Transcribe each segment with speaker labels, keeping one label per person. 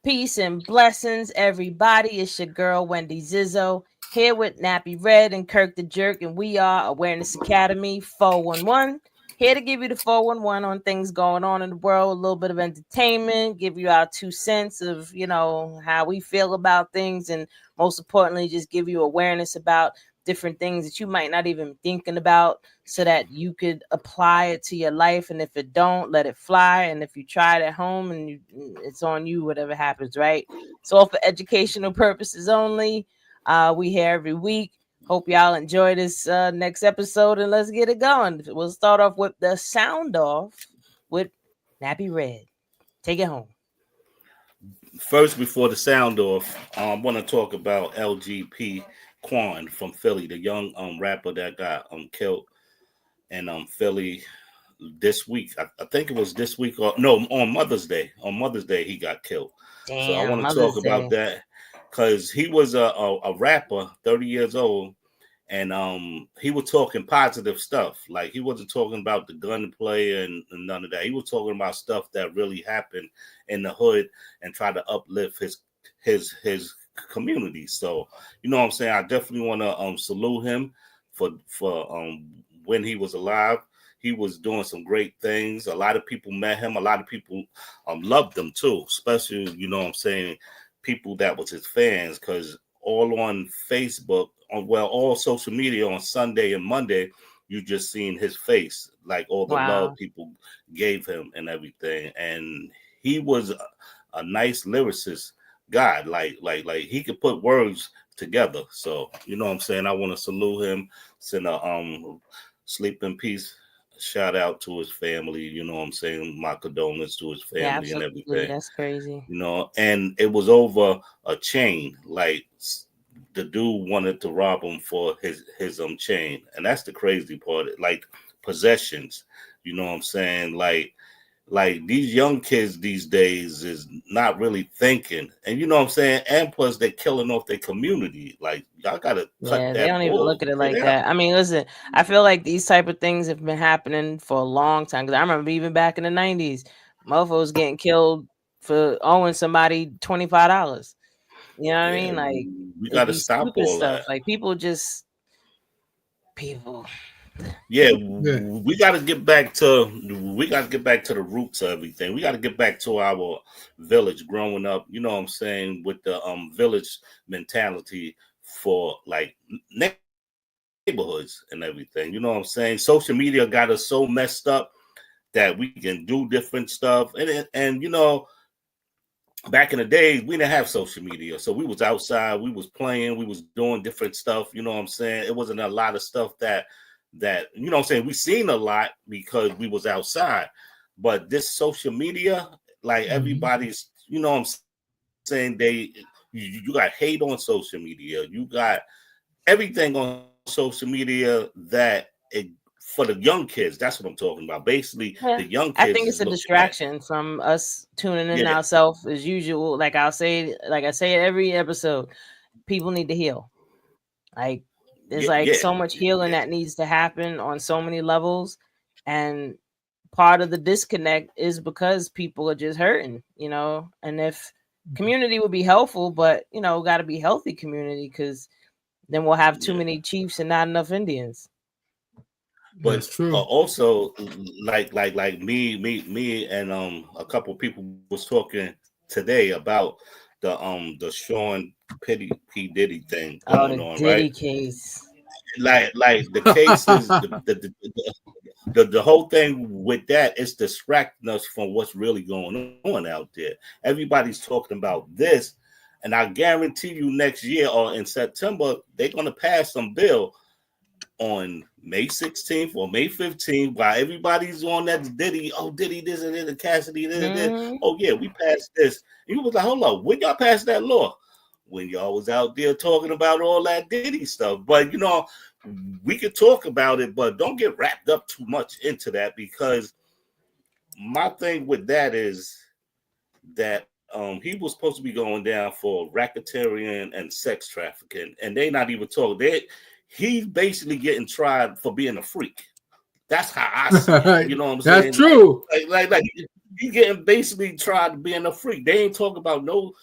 Speaker 1: Peace and blessings, everybody. It's your girl, Wendy Zizzo, here with Nappy Red and Kirk the Jerk, and we are Awareness Academy 411. Here to give you the 411 on things going on in the world, a little bit of entertainment, give you our 2 cents of, how we feel about things, and most importantly, just give you awareness about different things that you might not even thinking about so that you could apply it to your life. And if it don't, let it fly. And if you try it at home and it's on you, whatever happens, right? So for educational purposes only, we here every week. Hope y'all enjoy this next episode, and let's get it going. We'll start off with the sound off with Nappy Red. Take it home.
Speaker 2: First, before the sound off, I want to talk about LGP Quan from Philly, the young rapper that got killed in Philly this week. I think it was this week or no, on Mother's Day. On Mother's Day, he got killed. So I
Speaker 1: Damn,
Speaker 2: want to talk
Speaker 1: Mother's
Speaker 2: about
Speaker 1: Day.
Speaker 2: that because he was a rapper, 30 years old, and he was talking positive stuff. Like he wasn't talking about the gunplay and none of that. He was talking about stuff that really happened in the hood and try to uplift his community. So you know what I'm saying. I definitely want to salute him for when he was alive. He was doing some great things. A lot of people met him. A lot of people loved him too, especially, you know what I'm saying, people that was his fans, because all on Facebook, all social media on Sunday and Monday, you just seen his face, like all the love
Speaker 1: Wow.
Speaker 2: people gave him and everything. And he was a nice lyricist guy. Like he could put words together. So, you know what I'm saying? I want to salute him, send a sleep in peace shout out to his family, you know what I'm saying? My condolences to his
Speaker 1: Yeah,
Speaker 2: family and
Speaker 1: absolutely.
Speaker 2: everything,
Speaker 1: That's crazy.
Speaker 2: you know. And it was over a chain. Like the dude wanted to rob him for his chain, and that's the crazy part. Like possessions, you know what I'm saying? Like these young kids these days is not really thinking, and you know what I'm saying. And plus, they're killing off their community. Like y'all gotta cut
Speaker 1: Yeah, they
Speaker 2: that
Speaker 1: don't even
Speaker 2: bull.
Speaker 1: look at it
Speaker 2: Get
Speaker 1: like
Speaker 2: out.
Speaker 1: that. I mean, listen, I feel like these type of things have been happening for a long time. Because I remember even back in the 90s, mofos getting killed for owing somebody $25. You know what I
Speaker 2: Yeah,
Speaker 1: mean? Like,
Speaker 2: we
Speaker 1: it'd
Speaker 2: gotta
Speaker 1: be
Speaker 2: stop
Speaker 1: stupid
Speaker 2: all
Speaker 1: stuff.
Speaker 2: that.
Speaker 1: Like, people.
Speaker 2: Yeah,
Speaker 3: Yeah.
Speaker 2: we got to get back to the roots of everything. We got to get back to our village growing up, you know what I'm saying, with the village mentality for like neighborhoods and everything. You know what I'm saying? Social media got us so messed up that we can do different stuff. And you know, back in the days we didn't have social media, so we was outside, we was playing, we was doing different stuff, you know what I'm saying. It wasn't a lot of stuff that you know what I'm saying, we seen a lot because we was outside. But this social media, like
Speaker 3: Mhm.
Speaker 2: everybody's, you know what I'm saying, you got hate on social media, you got everything on social media for the young kids. That's what I'm talking about. Basically the
Speaker 1: Yeah.
Speaker 2: young
Speaker 1: I
Speaker 2: kids
Speaker 1: think
Speaker 2: is
Speaker 1: it's a
Speaker 2: looking at,
Speaker 1: distraction from us tuning in
Speaker 2: yeah,
Speaker 1: ourselves as usual. Like I say it every episode, people need to heal. Like, there's
Speaker 2: yeah,
Speaker 1: like
Speaker 2: yeah,
Speaker 1: so much healing
Speaker 2: yeah.
Speaker 1: that needs to happen on so many levels. And part of the disconnect is because people are just hurting. And if community would be helpful, but got to be healthy community, because then we'll have too
Speaker 2: Yeah.
Speaker 1: many chiefs and not enough Indians.
Speaker 2: But
Speaker 3: That's true.
Speaker 2: also, like me and a couple people was talking today about the Sean P Diddy thing
Speaker 1: Oh,
Speaker 2: going
Speaker 1: the
Speaker 2: on, right?
Speaker 1: Diddy case.
Speaker 2: Like the cases, the whole thing with that is distracting us from what's really going on out there. Everybody's talking about this, and I guarantee you next year or in September they're gonna pass some bill on May 16th or May 15th while everybody's on that Diddy, oh Diddy this and this, Cassidy this and this.
Speaker 1: Hmm.
Speaker 2: Oh yeah, we passed this. And you was like, hold up, when y'all passed that law? When y'all was out there talking about all that Diddy stuff. But you know, we could talk about it, but don't get wrapped up too much into that, because my thing with that is that he was supposed to be going down for racketeering and sex trafficking, and they not even talking. He's basically getting tried for being a freak. That's how I see it. You know what I'm
Speaker 3: That's
Speaker 2: saying?
Speaker 3: true.
Speaker 2: Like he getting basically tried to being a freak. They ain't talking about no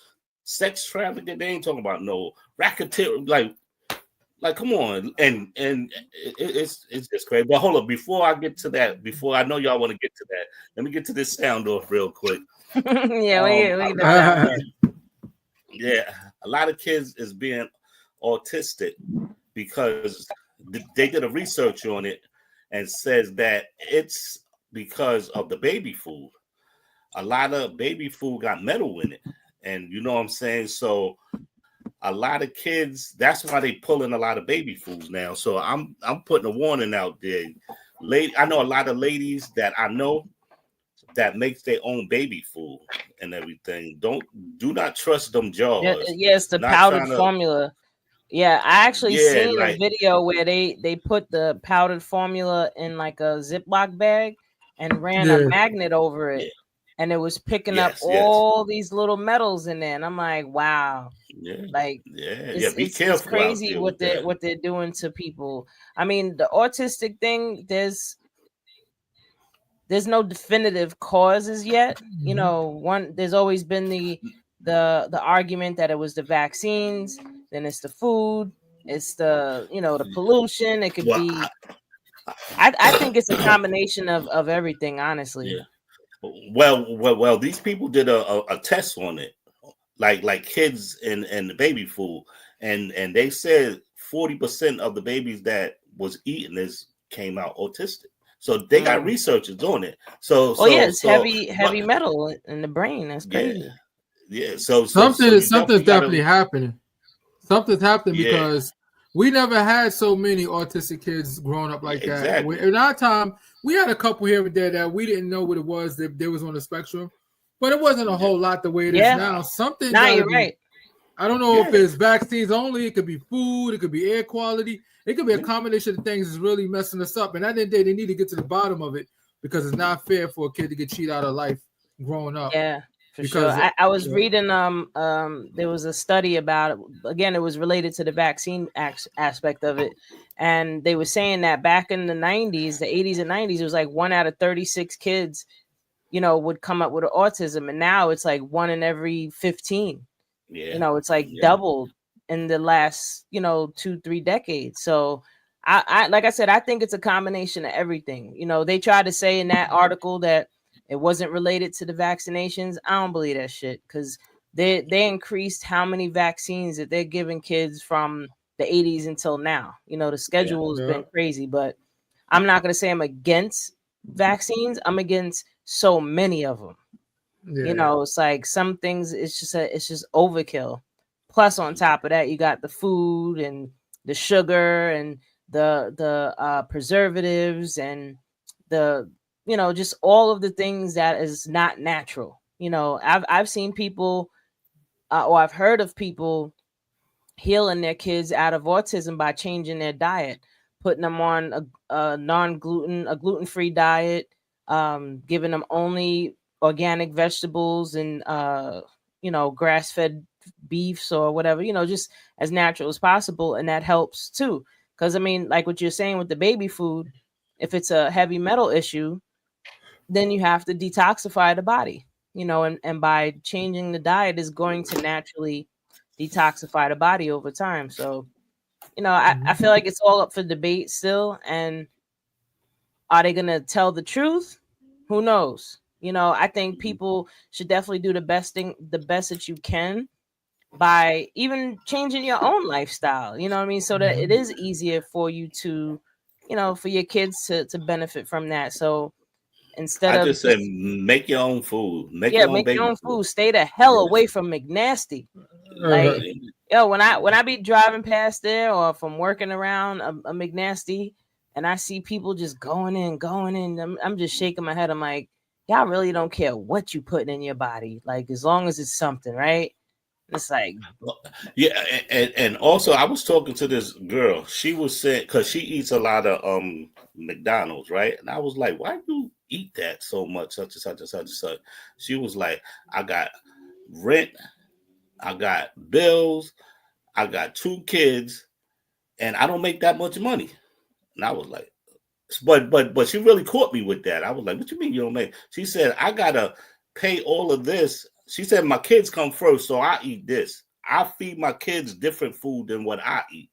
Speaker 2: sex trafficking. They ain't talking about no racketeer. Like, come on, and it's just crazy. But hold up, before I get to that, before I know y'all want to get to that, let me get to this sound off real quick.
Speaker 1: Yeah,
Speaker 2: yeah, a lot of kids is being autistic because they did a research on it and says that it's because of the baby food. A lot of baby food got metal in it, and you know what I'm saying. So a lot of kids, that's why they pulling a lot of baby foods now. So I'm putting a warning out there. I know a lot of ladies that I know that makes their own baby food and everything. Do not trust them jars.
Speaker 1: Yes, the
Speaker 2: Not
Speaker 1: powdered formula. Yeah, I actually seen a video where they put the powdered formula in like a Ziploc bag and ran a magnet over it. And it was picking up all these little metals in there. And I'm like, wow. Like,
Speaker 2: be careful.
Speaker 1: It's crazy what they're doing to people. I mean, the autistic thing, there's no definitive causes yet. You know, there's always been the argument that it was the vaccines, then it's the food, it's the the pollution. It could be. I think it's a combination of everything, honestly.
Speaker 2: Yeah. Well, these people did a test on it, like kids and the baby food, and they said 40% of the babies that was eating this came out autistic. So they got researchers on it. It's
Speaker 1: heavy metal in the brain. That's crazy.
Speaker 2: Yeah. So
Speaker 3: something's definitely happening. Something's happening because we never had so many autistic kids growing up like that. In our time, we had a couple here and there that we didn't know what it was that they was on the spectrum, but it wasn't a whole lot the way it is now. Something.
Speaker 1: Now you're right.
Speaker 3: I don't know if it's vaccines only. It could be food. It could be air quality. It could be a combination of things that's really messing us up. And at the end of the day, they need to get to the bottom of it because it's not fair for a kid to get cheated out of life growing up.
Speaker 1: Yeah. For sure. I was reading there was a study about it. Again, it was related to the vaccine aspect of it, and they were saying that back in the 90s, the 80s and 90s, it was like 1 out of 36 kids would come up with autism, and now it's like 1 in every 15. It's like doubled in the last 2-3 decades. So I like I said, I think it's a combination of everything. They tried to say in that article that it wasn't related to the vaccinations. I don't believe that shit because they increased how many vaccines that they're giving kids from the 80s until now. The schedule has been crazy, but I'm not going to say I'm against vaccines. I'm against so many of them. It's like some things it's just overkill. Plus on top of that, you got the food and the sugar and the preservatives and the just all of the things that is not natural. I've seen people or I've heard of people healing their kids out of autism by changing their diet, putting them on a gluten-free diet, giving them only organic vegetables and grass-fed beefs or whatever, just as natural as possible. And that helps too. Because I mean, like what you're saying with the baby food, if it's a heavy metal issue, then you have to detoxify the body, and by changing the diet is going to naturally detoxify the body over time. So, I feel like it's all up for debate still. And are they going to tell the truth? Who knows? I think people should definitely do the best that you can by even changing your own lifestyle, you know what I mean? So that it is easier for you to, for your kids to benefit from that. So instead
Speaker 2: I just say make your own food. Make your own
Speaker 1: food. Stay the hell away from McNasty. Like, when I be driving past there or from working around a McNasty and I see people just going in, I'm just shaking my head. I'm like, y'all really don't care what you put in your body, like as long as it's something, right? It's like,
Speaker 2: and also I was talking to this girl. She was saying because she eats a lot of McDonald's, right? And I was like, why do you eat that so much, such and such and such and such? She was like, I got rent, I got bills, I got 2 kids, and I don't make that much money. And I was like, But she really caught me with that. I was like, what you mean you don't make? She said, I gotta pay all of this. She said, my kids come first, so I eat this. I feed my kids different food than what I eat.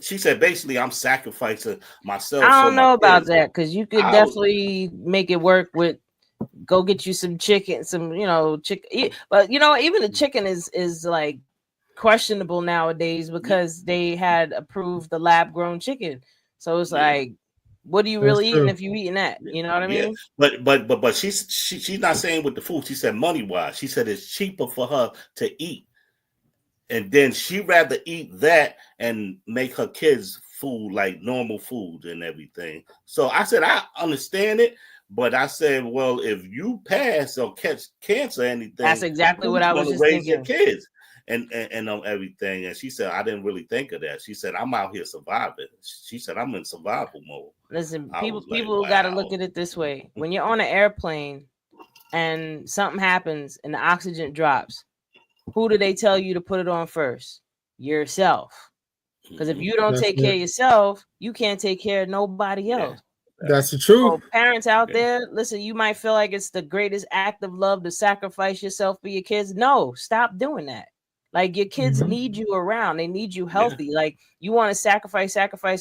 Speaker 2: She said, basically, I'm sacrificing myself.
Speaker 1: I don't know about that, because you could definitely make it work with go get you some chicken, some chicken. But even the chicken is like questionable nowadays because they had approved the lab grown chicken. So it's like, what are you really eating if you eating that? You know what I mean?
Speaker 2: But she's not saying with the food. She said money wise. She said it's cheaper for her to eat, and then she rather eat that and make her kids food like normal food and everything. So I said I understand it, but I said, well, if you pass or catch cancer or anything,
Speaker 1: that's exactly what I was just
Speaker 2: raise
Speaker 1: thinking.
Speaker 2: Your kids and everything. And she said, I didn't really think of that. She said, I'm out here surviving. She said, I'm in survival mode.
Speaker 1: Listen, people got to look at it this way. When you're on an airplane and something happens and the oxygen drops, who do they tell you to put it on first? Yourself. Because if you don't take care of yourself, you can't take care of nobody else.
Speaker 3: That's the truth.
Speaker 1: So parents out there, listen, you might feel like it's the greatest act of love to sacrifice yourself for your kids. No, stop doing that. Like, your kids need you around. They need you healthy. Like, you want to sacrifice,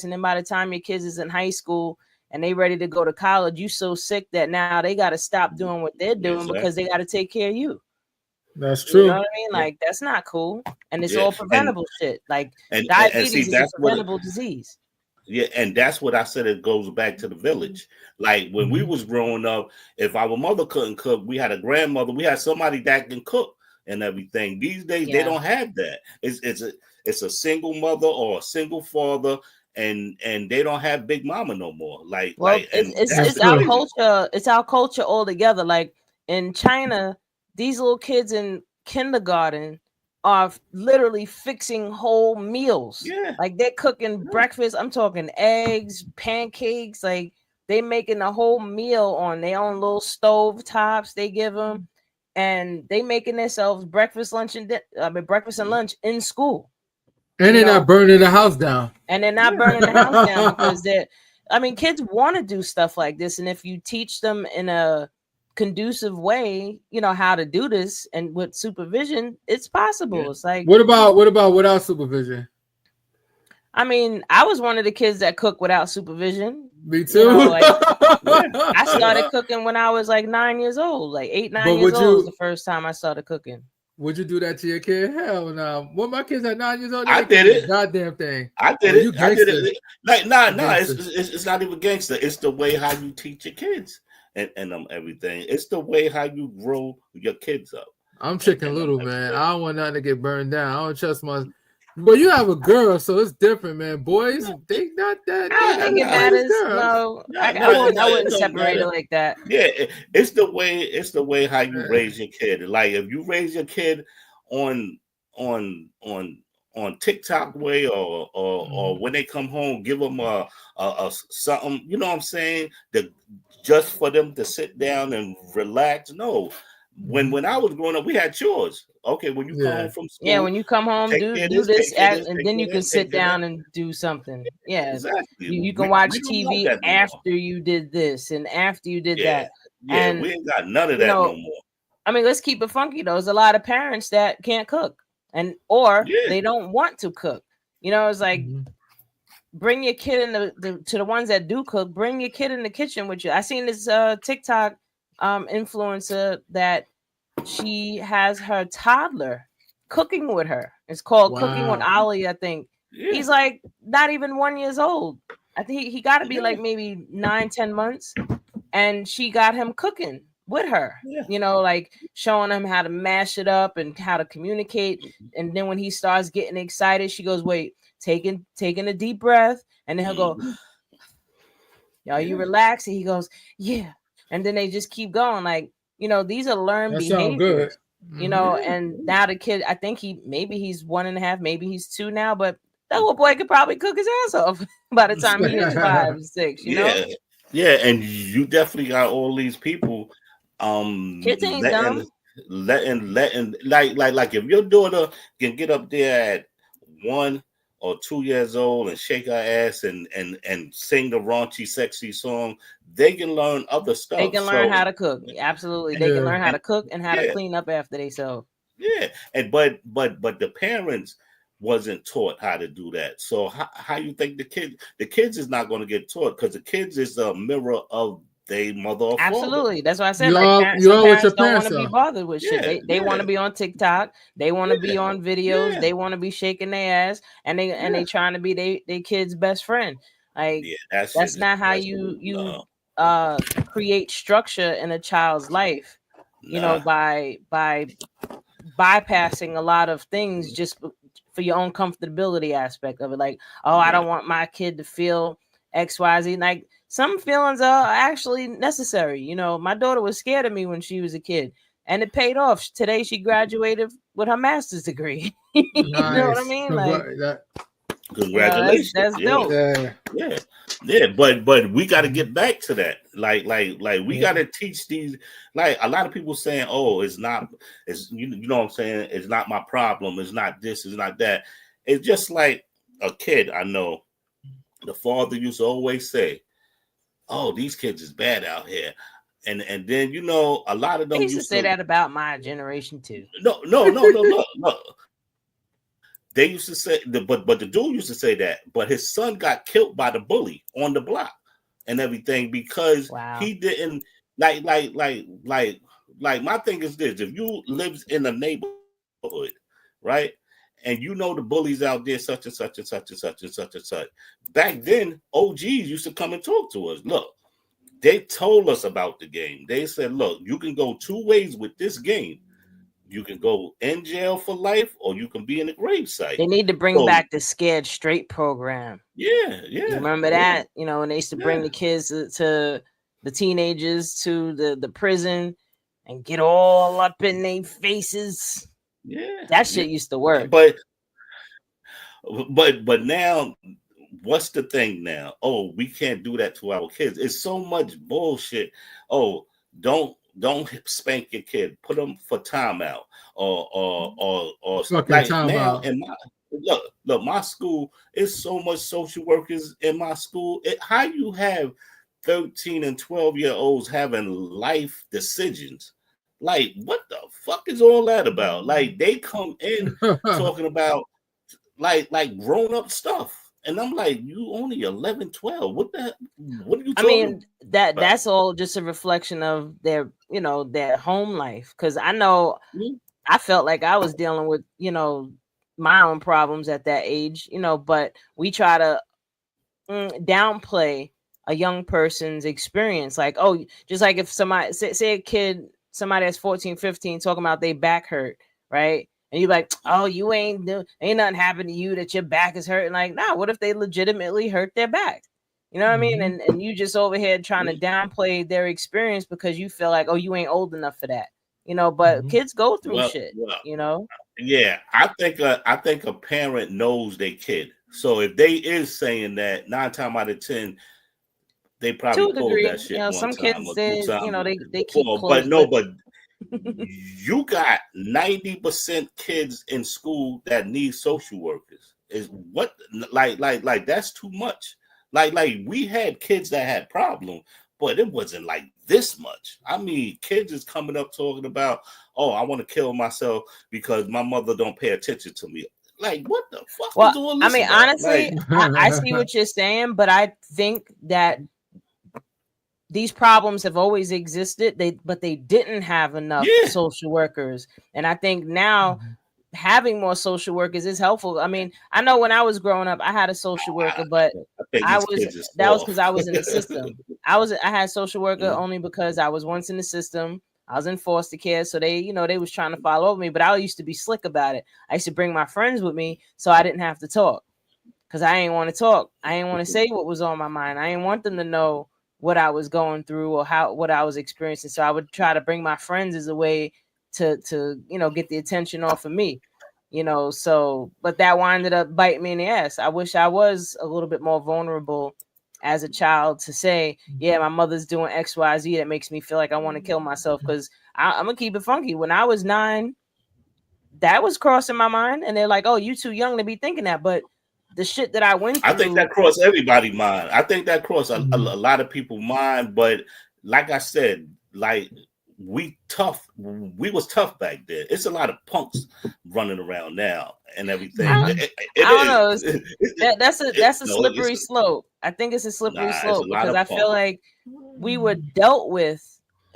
Speaker 1: and then by the time your kids is in high school and they ready to go to college, you so sick that now they got to stop doing what they're doing because they got to take care of you.
Speaker 3: That's true.
Speaker 1: You know what I mean? Like, that's not cool. And it's all preventable shit. Like, diabetes is a preventable disease.
Speaker 2: Yeah, and that's what I said. It goes back to the village. Like, when we was growing up, if our mother couldn't cook, we had a grandmother. We had somebody that can cook and everything. These days, they don't have that. It's a single mother or a single father, and they don't have Big Mama no more.
Speaker 1: It's our culture. It's our culture altogether. Like, in China, these little kids in kindergarten are literally fixing whole meals.
Speaker 2: Yeah.
Speaker 1: Like, they're cooking breakfast. I'm talking eggs, pancakes. Like, they making a whole meal on their own little stove tops they give them. And they making themselves breakfast, lunch, and lunch in school.
Speaker 3: And they're not burning the house down.
Speaker 1: And they're not burning the house down because kids want to do stuff like this. And if you teach them in a conducive way, how to do this and with supervision, it's possible. It's like,
Speaker 3: what about without supervision?
Speaker 1: I mean, I was one of the kids that cooked without supervision.
Speaker 3: Me too.
Speaker 1: I started cooking when I was like 9 years old, like 9 years old was the first time I started cooking.
Speaker 3: Would you do that to your kid? Hell no. When my kids at 9 years old,
Speaker 2: I did it.
Speaker 3: Goddamn thing.
Speaker 2: I did it. I did it. Like, it's not even gangster. It's the way how you teach your kids and everything. It's the way how you grow your kids up.
Speaker 3: I'm Chicken Little, man. I don't want nothing to get burned down. I don't trust my. But you have a girl, so it's different, man. Boys, they not that.
Speaker 1: I don't think it matters. No, I wouldn't separate it like that.
Speaker 2: Yeah, it's the way how you raise your kid. Like, if you raise your kid on TikTok way or when they come home, give them a something. You know what I'm saying? Just for them to sit down and relax. No. When I was growing up, we had chores. Okay, when you come home from school.
Speaker 1: Yeah, when you come home, do this, and then you can sit down and do something. Yeah,
Speaker 2: exactly.
Speaker 1: You can watch TV after you did this and after you did that.
Speaker 2: Yeah,
Speaker 1: and
Speaker 2: we ain't got none of that no more.
Speaker 1: I mean, let's keep it funky though. There's a lot of parents that can't cook or they don't want to cook. It's like bring your kid in to the ones that do cook. Bring your kid in the kitchen with you. I seen this TikTok influencer that she has her toddler cooking with her. It's called Cooking with Ollie, I think. Yeah. He's like not even 1 year old. I think he got to be like maybe 9-10 months, and she got him cooking with her. Like showing him how to mash it up and how to communicate. And then when he starts getting excited, she goes, "Wait, taking a deep breath," and then he'll go, "Are you relaxed?" And he goes, "Yeah." And then they just keep going. Like, these are learned behaviors. And now the kid, I think he's 1.5, maybe he's 2 now, but that little boy could probably cook his ass off by the time he is 5 or 6, know?
Speaker 2: Yeah, and you definitely got all these people
Speaker 1: kids ain't dumb.
Speaker 2: Letting like if your daughter can get up there at 1 or 2 years old and shake her ass and sing the raunchy, sexy song, they can learn other stuff.
Speaker 1: They can learn how to cook. Absolutely, they can learn how to cook and how to clean up after themselves.
Speaker 2: Yeah, and but the parents wasn't taught how to do that. So how you think the kids is not going to get taught, because the kids is a mirror of their mother or
Speaker 1: Absolutely.
Speaker 2: father.
Speaker 1: That's why I said parents don't want to be bothered with shit. They want to be on TikTok. They want to be on videos. They want to be shaking their ass, and they trying to be their kid's best friend. Like that's not how you create structure in a child's life. You know, by bypassing a lot of things just for your own comfortability aspect of it. Like, oh, I don't want my kid to feel XYZ. Like, some feelings are actually necessary. You know, my daughter was scared of me when she was a kid, and it paid off. Today she graduated with her master's degree. You know what I mean? Like,
Speaker 2: congratulations.
Speaker 1: That's dope.
Speaker 2: Yeah. But we got to get back to that. Like we got to teach these. Like, a lot of people saying, "Oh, it's you know what I'm saying? It's not my problem. It's not this. It's not that." It's just like a kid I know. The father used to always say, "Oh, these kids is bad out here," and then, you know, a lot of them
Speaker 1: used to say that about my generation too.
Speaker 2: No. They used to say, but the dude used to say that, but his son got killed by the bully on the block and everything because he didn't like. My thing is this: if you live in a neighborhood, right, and you know the bullies out there, such and such and such and such and such and such. Back then, OGs used to come and talk to us. Look, they told us about the game. They said, "Look, you can go two ways with this game. You can go in jail for life, or you can be in the gravesite."
Speaker 1: They need to bring back the Scared Straight program.
Speaker 2: Yeah.
Speaker 1: You remember that? You know, when they used to bring the kids to the teenagers to the prison and get all up in their faces.
Speaker 2: Yeah,
Speaker 1: that shit used to work.
Speaker 2: But now, what's the thing now? Oh, we can't do that to our kids. It's so much bullshit. Oh, don't spank your kid. Put them for timeout or like now. And look, my school is so much social workers in my school. How you have 13 and 12-year-olds having life decisions? Like, what the fuck is all that about? Like, they come in talking about like grown up stuff. And I'm like, you only 11, 12. What are you talking about? I mean,
Speaker 1: that's all just a reflection of their, you know, their home life. Because I know I felt like I was dealing with, you know, my own problems at that age, you know, but we try to downplay a young person's experience. Like, oh, just like if somebody, say a kid, somebody that's 14, 15 talking about they back hurt, right? And you're like, oh, you ain't nothing happened to you that your back is hurting. Like, nah, what if they legitimately hurt their back? You know what I mean? And you just over here trying to downplay their experience because you feel like, oh, you ain't old enough for that. You know, but kids go through shit, you know?
Speaker 2: Yeah, I think a parent knows their kid. So if they is saying that, 9 times out of 10, they probably pulled that shit. You know,
Speaker 1: some kids, you know, they keep close.
Speaker 2: But no, but you got 90% kids in school that need social workers. Is what like that's too much. Like we had kids that had problems, but it wasn't like this much. I mean, kids is coming up talking about, oh, I want to kill myself because my mother don't pay attention to me. Like, what the fuck?
Speaker 1: Well, I mean, honestly, I see what you're saying, but I think that these problems have always existed, but they didn't have enough social workers. And I think now having more social workers is helpful. I mean, I know when I was growing up, I had a social worker, but that was because I was in the system. I had a social worker only because I was once in the system. I was in foster care, so they was trying to follow me, but I used to be slick about it. I used to bring my friends with me so I didn't have to talk, because I didn't want to talk. I didn't want to say what was on my mind. I didn't want them to know what I was going through or what I was experiencing. So I would try to bring my friends as a way to get the attention off of me, so, but that winded up biting me in the ass. I wish I was a little bit more vulnerable as a child to say, yeah, my mother's doing XYZ that makes me feel like I want to kill myself. Because I'm gonna keep it funky. When I was 9, that was crossing my mind, and they're like, oh, you too young to be thinking that. But the shit that I went through.
Speaker 2: I think that crossed everybody's mind. I think that crossed a lot of people's mind. But like I said, like we was tough back then. It's a lot of punks running around now and everything.
Speaker 1: I don't know. That's a slippery slope. I think it's a slippery slope because I feel like we were dealt with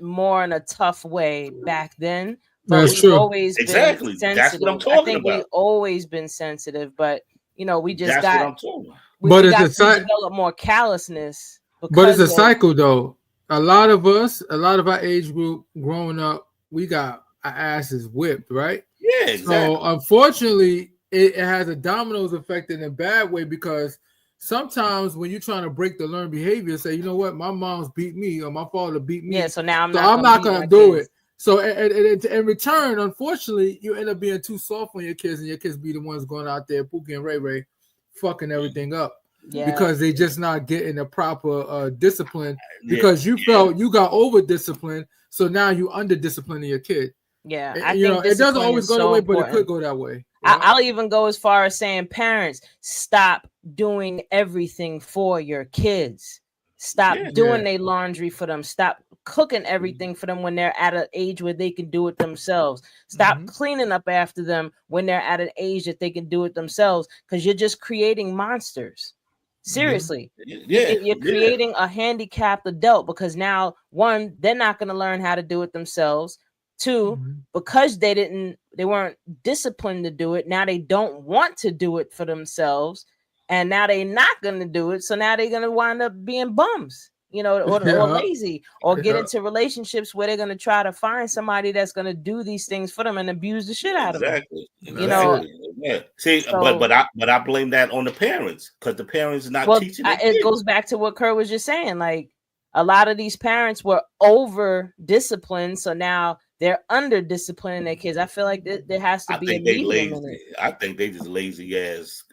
Speaker 1: more in a tough way back then. But
Speaker 3: That's
Speaker 1: we've
Speaker 3: true.
Speaker 1: always been sensitive.
Speaker 2: That's what I'm talking about.
Speaker 1: I think we've always been sensitive, but we just develop more callousness.
Speaker 3: But it's a cycle, though. A lot of our age group growing up, we got our asses whipped, right?
Speaker 2: Yeah, exactly.
Speaker 3: So unfortunately, it has a dominoes effect in a bad way because sometimes when you're trying to break the learned behavior, say, you know what, my mom's beat me or my father beat me.
Speaker 1: Yeah, so now I'm
Speaker 3: not gonna do it. So in return, unfortunately, you end up being too soft on your kids, and your kids be the ones going out there, Pookie and Ray Ray, fucking everything up. Yeah. Because they just not getting the proper discipline because you felt you got over discipline, so now you under disciplining your kid.
Speaker 1: Yeah,
Speaker 3: I think it doesn't always go that way, but it could go that way.
Speaker 1: Yeah? I'll even go as far as saying, parents, stop doing everything for your kids. Stop doing their laundry for them. Stop cooking everything for them when they're at an age where they can do it themselves. Stop cleaning up after them when they're at an age that they can do it themselves, because you're just creating monsters. Seriously. You're creating a handicapped adult because now, one, they're not going to learn how to do it themselves. Two, because they weren't disciplined to do it, now they don't want to do it for themselves. And now they're not going to do it. So now they're going to wind up being bums, or lazy, or get into relationships where they're going to try to find somebody that's going to do these things for them and abuse the shit out of them.
Speaker 2: Yeah. See, but I blame that on the parents because the parents are not teaching.
Speaker 1: It goes back to what Kurt was just saying. Like, a lot of these parents were over disciplined, so now they're under disciplining their kids. I feel like there has to be a medium in it.
Speaker 2: I think they just lazy ass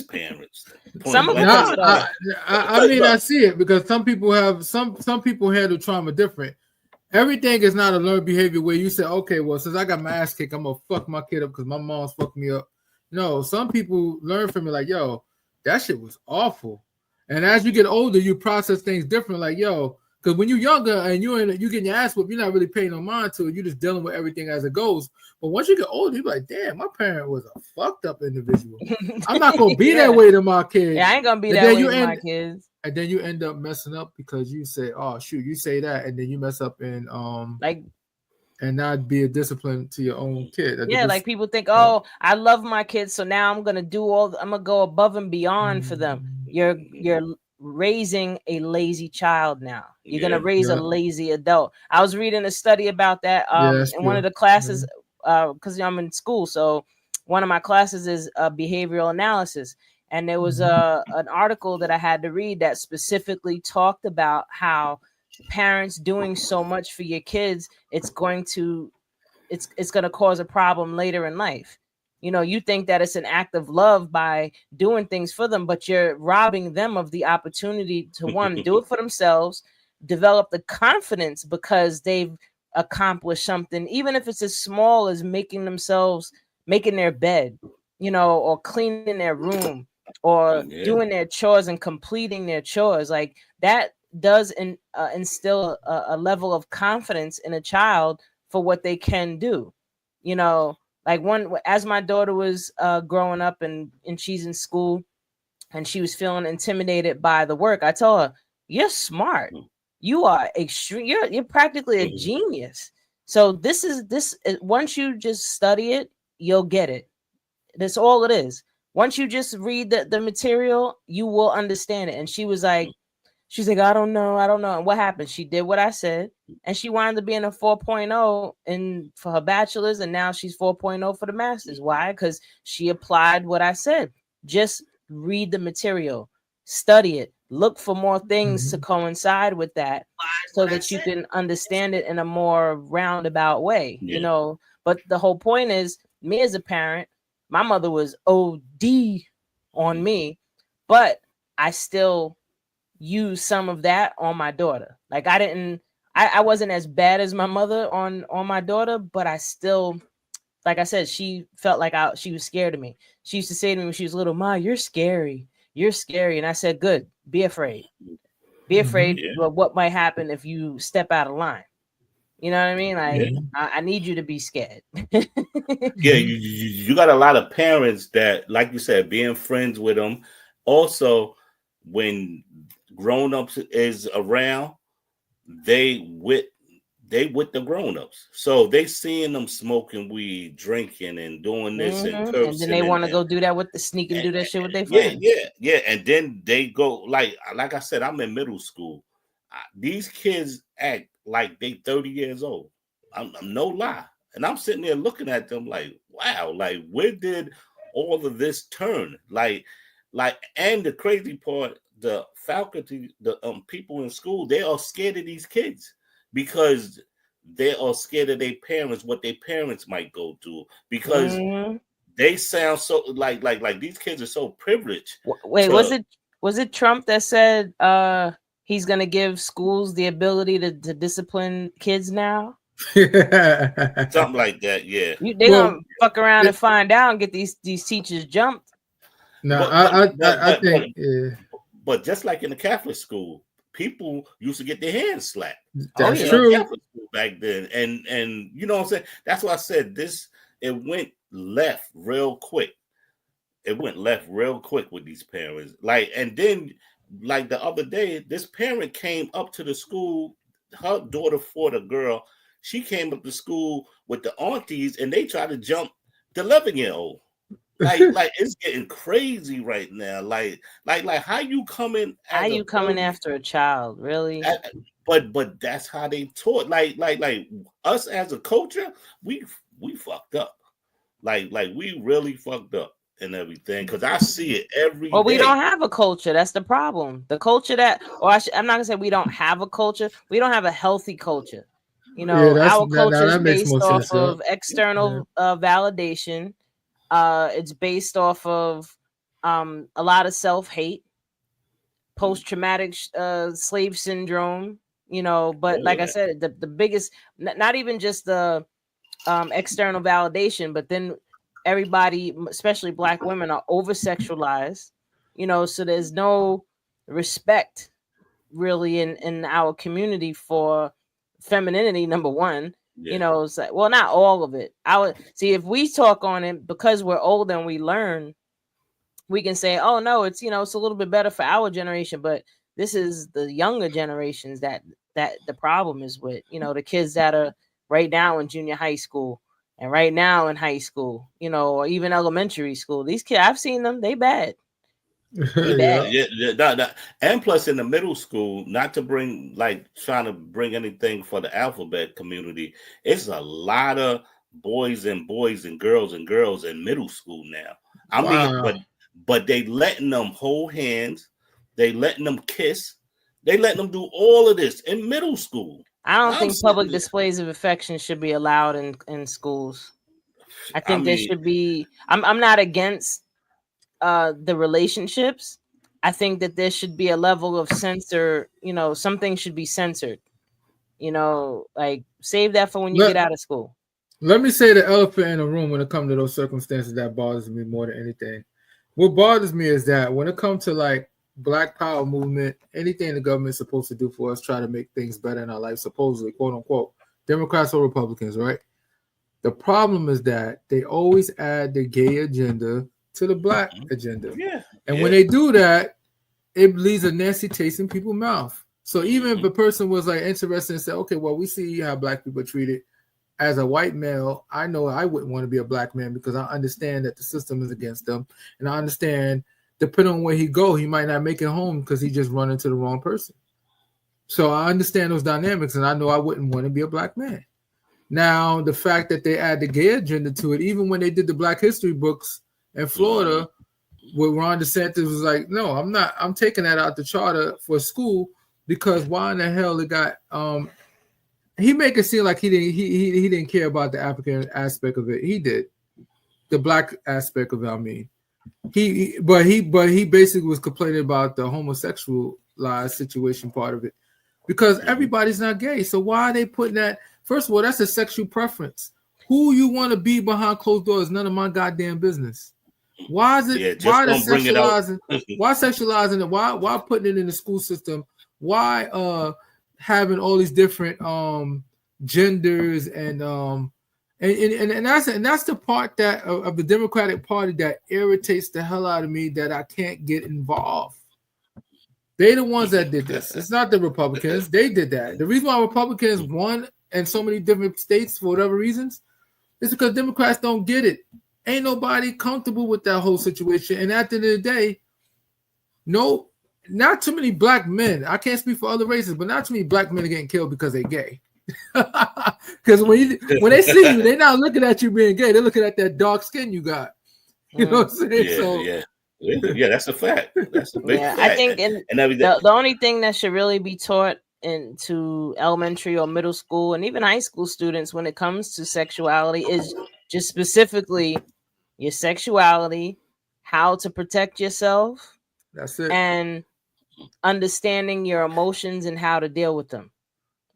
Speaker 2: parents.
Speaker 1: Some of
Speaker 3: I mean, I see it because some people have some people handle trauma different. Everything is not a learned behavior where you say, okay, well, since I got my ass kicked, I'm gonna fuck my kid up because my mom's fucked me up. No, some people learn from it like, yo, that shit was awful. And as you get older, you process things different. Like, yo, because when you're younger and you getting your ass whooped, you're not really paying no mind to it. You're just dealing with everything as it goes. But once you get older, you're like, damn, my parent was a fucked up individual. I'm not gonna be that way to my kids.
Speaker 1: Yeah, I ain't gonna be that way to my kids.
Speaker 3: And then you end up messing up because you say, oh shoot, you say that, and then you mess up and and not be a discipline to your own kid.
Speaker 1: Like people think, oh, I love my kids, so now I'm gonna go above and beyond for them. You're raising a lazy child now. You're gonna raise a lazy adult. I was reading a study about that in one of the classes because I'm in school. So one of my classes is behavioral analysis, and there was an article that I had to read that specifically talked about how parents doing so much for your kids, it's going to cause a problem later in life. You think that it's an act of love by doing things for them, but you're robbing them of the opportunity to, one, do it for themselves, develop the confidence because they've accomplished something, even if it's as small as making their bed, or cleaning their room, or doing their chores and completing their chores. Like, that does instill a level of confidence in a child for what they can do. Like, as my daughter was growing up and she's in school and she was feeling intimidated by the work, I told her, you're smart. You are extreme. You're practically a genius. So this once you just study it, you'll get it. That's all it is. Once you just read the material, you will understand it. And she's like, I don't know. And what happened? She did what I said, and she wound up being a 4.0 for her bachelor's, and now she's 4.0 for the master's. Why? Because she applied what I said. Just read the material, study it, look for more things to coincide with that, so that you can understand it in a more roundabout way. But the whole point is, me as a parent, my mother was OD on me, but I still use some of that on my daughter. Like, I wasn't as bad as my mother on my daughter, but I still like I said, she felt like she was scared of me. She used to say to me when she was little, "Ma, you're scary. You're scary." And I said, "Good. Be afraid. Be afraid of what might happen if you step out of line." You know what I mean? Like, I need you to be scared.
Speaker 2: Yeah, you got a lot of parents that, like you said, being friends with them. Also, when grown-ups is around, they with the grown-ups. So they seeing them smoking weed, drinking, and doing this and cursing.
Speaker 1: And then they want to go do that with the sneak and do that shit with their friends.
Speaker 2: Yeah. And then they go, like I said, I'm in middle school. These kids act like they 30 years old. I'm no lie. And I'm sitting there looking at them like, wow, like where did all of this turn? Like, and the crazy part, the faculty, the people in school, they are scared of these kids because they are scared of their parents, what their parents might go through, because they sound so like these kids are so privileged.
Speaker 1: Wait, was it Trump that said he's gonna give schools the ability to discipline kids now?
Speaker 2: Something like that, yeah.
Speaker 1: They gonna fuck around and find out and get these teachers jumped.
Speaker 3: No, I think.
Speaker 2: But just like in the Catholic school, people used to get their hands slapped.
Speaker 3: That's true.
Speaker 2: Catholic school back then, and you know what I'm saying. That's why I said this. It went left real quick. It went left real quick with these parents. Like, and then like the other day, this parent came up to the school. Her daughter fought a girl. She came up to school with the aunties, and they tried to jump the 11-year-old. Like it's getting crazy right now. Like how you coming?
Speaker 1: How you coming after a child? Really?
Speaker 2: But that's how they taught. Like us as a culture, we fucked up. Like we really fucked up and everything. Because I see it every day.
Speaker 1: Well, we don't have a culture. That's the problem. The culture that, I'm not gonna say we don't have a culture. We don't have a healthy culture. You know, our culture is based off of external validation. It's based off of a lot of self-hate, post-traumatic slave syndrome, you know, but like I said, the biggest, not even just the external validation, but then everybody, especially Black women, are over-sexualized, you know, so there's no respect really in our community for femininity, number one. You know, it's like, well, not all of it. I would see if we talk on it because we're older and we learn, we can say, oh no, it's, you know, it's a little bit better for our generation, but this is the younger generations that the problem is with, you know, the kids that are right now in junior high school and right now in high school, you know, or even elementary school. These kids, I've seen them, they bad.
Speaker 2: And plus in the middle school, not to bring trying to bring anything for the alphabet community, it's a lot of boys and girls in middle school now. I mean, but they letting them hold hands, they letting them kiss, they letting them do all of this in middle school.
Speaker 1: I don't think public displays of affection should be allowed in schools. I think there should be. I'm not against the relationships. I think that there should be a level of censor, you know, something should be censored, you know, like save that for when you get out of school.
Speaker 3: Let me say the elephant in the room when it comes to those circumstances that bothers me more than anything. What bothers me is that when it comes to like Black Power movement, anything the government's supposed to do for us, try to make things better in our life, supposedly, quote unquote, Democrats or Republicans, right? The problem is that they always add the gay agenda to the Black agenda. And when they do that, it leaves a nasty taste in people's mouth. So even if a person was like interested and said, okay, well, we see how Black people are treated. As a white male, I know I wouldn't want to be a Black man because I understand that the system is against them. And I understand depending on where he go, he might not make it home because he just run into the wrong person. So I understand those dynamics, and I know I wouldn't want to be a Black man. Now, the fact that they add the gay agenda to it, even when they did the Black history books in Florida, where Ron DeSantis was like, no, I'm taking that out the charter for school because why in the hell it got he make it seem like he didn't care about the African aspect of it. He did. The Black aspect of it, I mean. He basically was complaining about the homosexualized situation part of it. Because everybody's not gay. So why are they putting that? First of all, that's a sexual preference. Who you want to be behind closed doors is none of my goddamn business. Why is it?
Speaker 2: Yeah, why the
Speaker 3: sexualizing? Why sexualizing it? Why putting it in the school system? Why having all these different genders and that's the part that of the Democratic Party that irritates the hell out of me, that I can't get involved. They the ones that did this. It's not the Republicans. They did that. The reason why Republicans won in so many different states for whatever reasons is because Democrats don't get it. Ain't nobody comfortable with that whole situation. And at the end of the day, no, not too many black men. I can't speak for other races, but not too many black men are getting killed because they're gay. Because when they see you, they're not looking at you being gay. They're looking at that dark skin you got. You know what I'm saying?
Speaker 2: Yeah, that's a fact. That's a big fact.
Speaker 1: I think the only thing that should really be taught into elementary or middle school and even high school students when it comes to sexuality is just specifically your sexuality, how to protect yourself.
Speaker 3: That's it.
Speaker 1: And understanding your emotions and how to deal with them.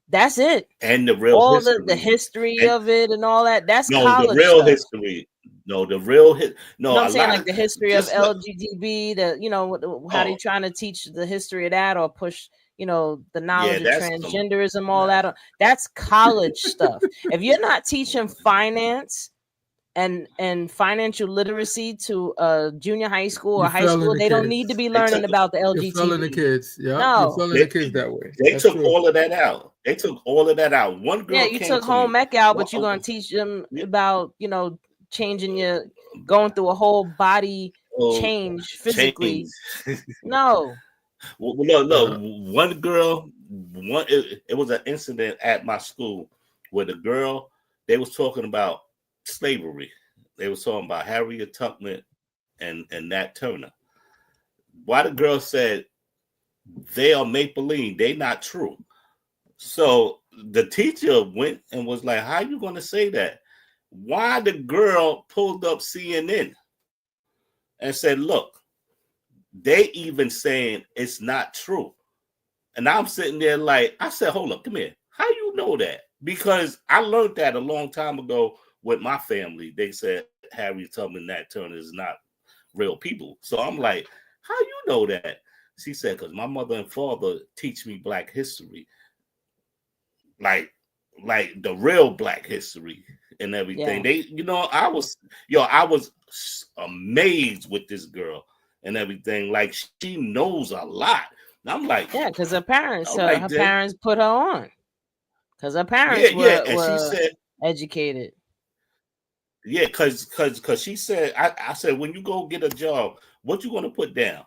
Speaker 1: That's it.
Speaker 2: And the real
Speaker 1: all
Speaker 2: history.
Speaker 1: the history of it and all that. That's college
Speaker 2: the real
Speaker 1: stuff.
Speaker 2: History. No, the real No,
Speaker 1: I'm saying like the history of LGBT. How they trying to teach the history of that or push, the knowledge of transgenderism, all that. That's college stuff. If you're not teaching finance and financial literacy to junior high school or high school, they don't need to be learning about the LGBT.
Speaker 3: You're failing the kids. Yeah,
Speaker 1: no.
Speaker 3: You're failing the kids that way.
Speaker 2: They took all of that out. They took all of that out. One girl.
Speaker 1: Yeah, you took home ec out, but you're gonna teach them about changing going through a whole body change physically. No.
Speaker 2: Well, no. One girl. It was an incident at my school where the girl, they was talking about slavery. They was talking about Harriet Tubman and Nat Turner. Why the girl said they are make-believe, they not true. So the teacher went and was like, how you going to say that? Why the girl pulled up CNN and said, look, they even saying it's not true. And I'm sitting there like, I said, hold up, come here. How you know that? Because I learned that a long time ago with my family. They said Harriet Tubman, Nat Turner is not real people. So I'm like, how you know that? She said, because my mother and father teach me Black history. Like the real Black history and everything. Yeah. I was amazed with this girl and everything. Like she knows a lot. And I'm like,
Speaker 1: yeah, because her parents, parents put her on. Because her parents were she said, educated.
Speaker 2: Yeah, because she said, I said, when you go get a job, what you gonna put down?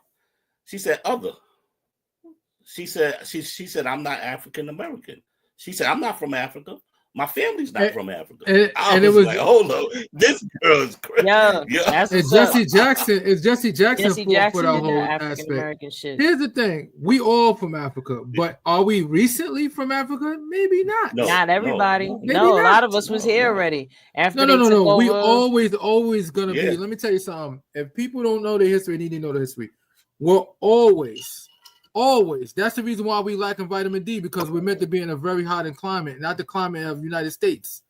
Speaker 2: She said, other. She said, I'm not African American. She said, I'm not from Africa. My family's not from Africa. And it was like, hold on, this girl's crazy.
Speaker 1: Yeah.
Speaker 3: It's Jesse Jackson. It's Jesse Jackson for the whole aspect. Shit. Here's the thing: we all from Africa, but are we recently from Africa? Maybe not.
Speaker 1: No, not everybody. No, a lot of us was here already. After
Speaker 3: no. We always gonna be. Let me tell you something. If people don't know the history, they need to know the history. We're always. That's the reason why we lacking vitamin D, because we're meant to be in a very hot climate, not the climate of the United States.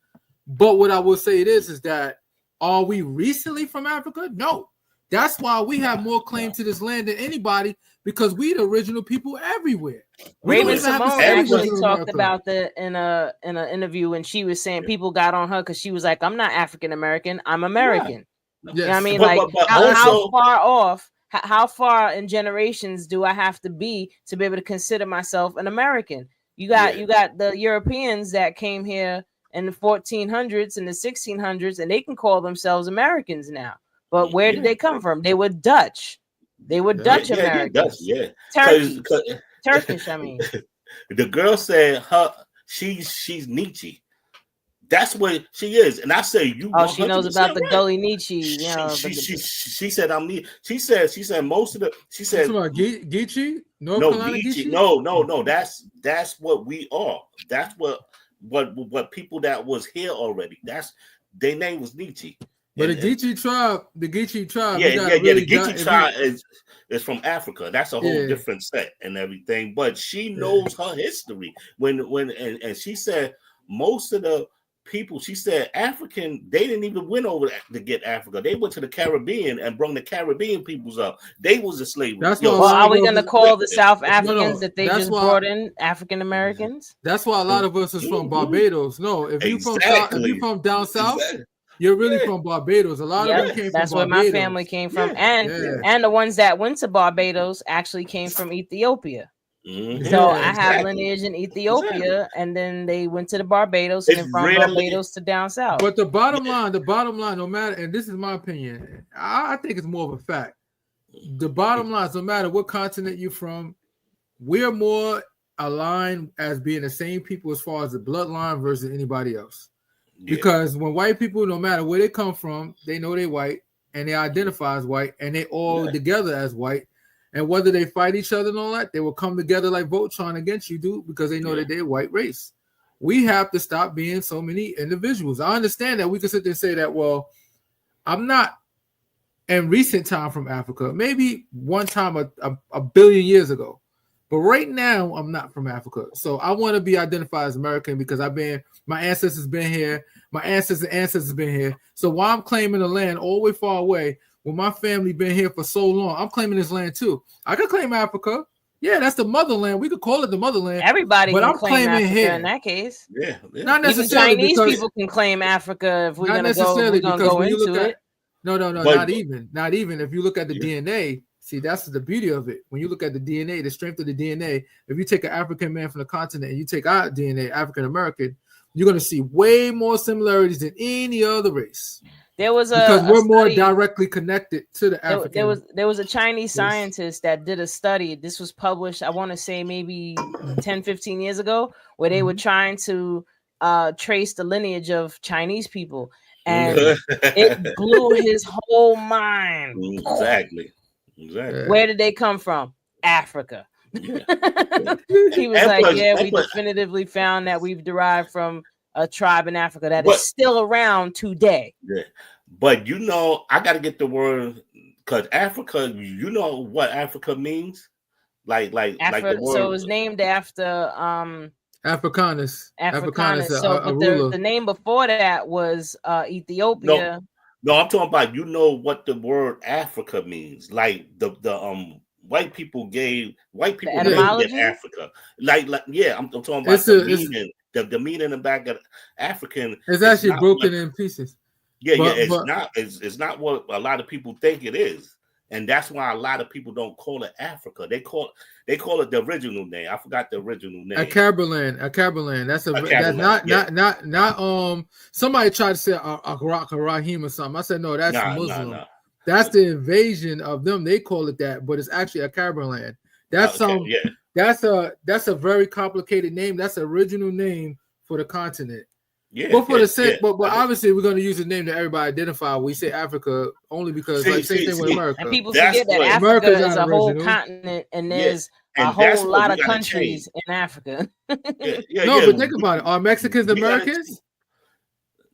Speaker 3: But what I will say is that are we recently from Africa? No. That's why we have more claim to this land than anybody, because we the original people everywhere.
Speaker 1: Raven-Symoné actually talked about that in an interview, and she was saying people got on her because she was like, I'm not African American, I'm American. Yeah. Yes. You know what I mean? But how far off? How far in generations do I have to be to be able to consider myself an American? You got the Europeans that came here in the 1400s and the 1600s, and they can call themselves Americans now. But where did they come from? They were Dutch. They were Dutch Americans. Turkish. I mean,
Speaker 2: the girl said she's Nietzsche. That's what she is, and I say you.
Speaker 1: Oh, she knows about the Gully Nietzsche.
Speaker 2: She said I'm Nietzsche. She said most of the. She said
Speaker 3: Geechee.
Speaker 2: No, Geechee. No. That's what we are. That's what people that was here already. That's their name was Nietzsche.
Speaker 3: But the Geechee tribe.
Speaker 2: The Geechee tribe is from Africa. That's a whole different set and everything. But she knows her history. When she said most of the people, she said African, they didn't even win over to get Africa. They went to the Caribbean and brought the Caribbean peoples up. They was a slavery.
Speaker 3: That's
Speaker 1: well, are we going to call the South Africans that they just brought in African Americans?
Speaker 3: That's why a lot of us is from Barbados. No, if you from down south, you're really from Barbados. A lot of them came from Barbados.
Speaker 1: That's where my family came from, and the ones that went to Barbados actually came from Ethiopia. So I have lineage in Ethiopia, and then they went to the Barbados, and from Barbados to down south.
Speaker 3: But the bottom line, no matter, and this is my opinion, I think it's more of a fact. The bottom line is, no matter what continent you're from, we're more aligned as being the same people as far as the bloodline versus anybody else. Yeah. Because when white people, no matter where they come from, they know they're white and they identify as white, and they all together as white. And whether they fight each other and all that, they will come together like Voltron against you, dude, because they know that they're white race. We have to stop being so many individuals. I understand that we can sit there and say that, well, I'm not in recent time from Africa, maybe one time a billion years ago. But right now, I'm not from Africa. So I want to be identified as American because my ancestors been here. My ancestors been here. So while I'm claiming the land all the way far away, when my family been here for so long, I'm claiming this land too. I could claim Africa. Yeah, that's the motherland. We could call it the motherland.
Speaker 1: Everybody but can I'm claim Africa here. In that case.
Speaker 2: Yeah.
Speaker 3: Not necessarily.
Speaker 1: Even Chinese people can claim Africa if we're going to go into it.
Speaker 3: No, not even. Not even. If you look at the DNA, see, that's the beauty of it. When you look at the DNA, the strength of the DNA, if you take an African man from the continent and you take our DNA, African American, you're going to see way more similarities than any other race.
Speaker 1: There was
Speaker 3: because we're more directly connected to the African.
Speaker 1: There was a Chinese scientist that did a study. This was published, I want to say maybe 10, 15 years ago, where they were trying to trace the lineage of Chinese people. And it blew his whole mind.
Speaker 2: Exactly.
Speaker 1: Where did they come from? Africa. He was like, we definitively found that we've derived from a tribe in Africa that is still around today.
Speaker 2: Yeah. But I got to get the word, because Africa, you know what Africa means? Like the word.
Speaker 1: So it was named after
Speaker 3: Africanus.
Speaker 1: So the name before that was Ethiopia.
Speaker 2: No, I'm talking about what the word Africa means. Like the white people named Africa. Like I'm talking about the meaning. The meaning in the back of African
Speaker 3: is actually broken in pieces.
Speaker 2: It's not what a lot of people think it is. And that's why a lot of people don't call it Africa. They call it the original name. I forgot the original name.
Speaker 3: Acaberland. That's not somebody tried to say Rahim or something. I said no, that's Muslim. No. That's the invasion of them. They call it that, but it's actually Acaberland. That's That's a very complicated name. That's the original name for the continent.
Speaker 2: Yeah,
Speaker 3: but but obviously we're going to use the name that everybody identify. We say Africa only because same thing with America.
Speaker 1: And people forget that Africa is a whole continent, and there's a whole lot of countries in Africa.
Speaker 3: But think about it. Are Mexicans Americans?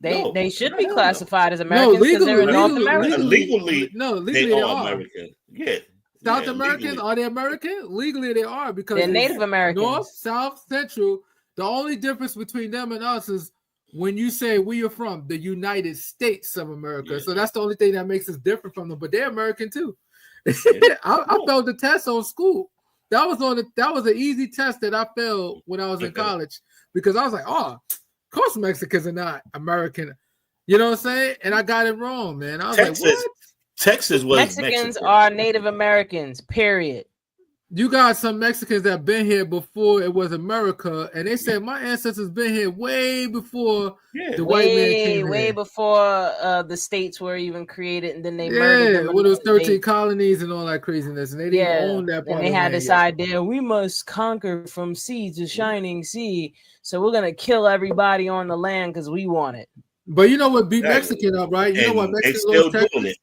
Speaker 1: They should be classified as Americans because they're in North America.
Speaker 2: Legally, they are American. Yeah.
Speaker 3: South Americans, are they American? Legally, they are because
Speaker 1: they're Native Americans.
Speaker 3: North, South, Central. The only difference between them and us is when you say where you're from, the United States of America. Yeah. So that's the only thing that makes us different from them. But they're American too. Yeah. I failed the test on school. That was an easy test that I failed when I was in college because I was like, of course Mexicans are not American. You know what I'm saying? And I got it wrong, man. I was like, what?
Speaker 2: Texas was
Speaker 1: Mexicans are Native Americans, period.
Speaker 3: You got some Mexicans that been here before it was America, and they said my ancestors been here way before the white man came
Speaker 1: way
Speaker 3: here.
Speaker 1: Before the states were even created, and then they murdered them.
Speaker 3: Well, those 13 colonies and all that craziness, and they didn't own that part.
Speaker 1: And they had this idea: we must conquer from sea to shining sea, so we're gonna kill everybody on the land because we want it.
Speaker 3: But you know what beat Mexican up, right? You know what Mexican lost Texas?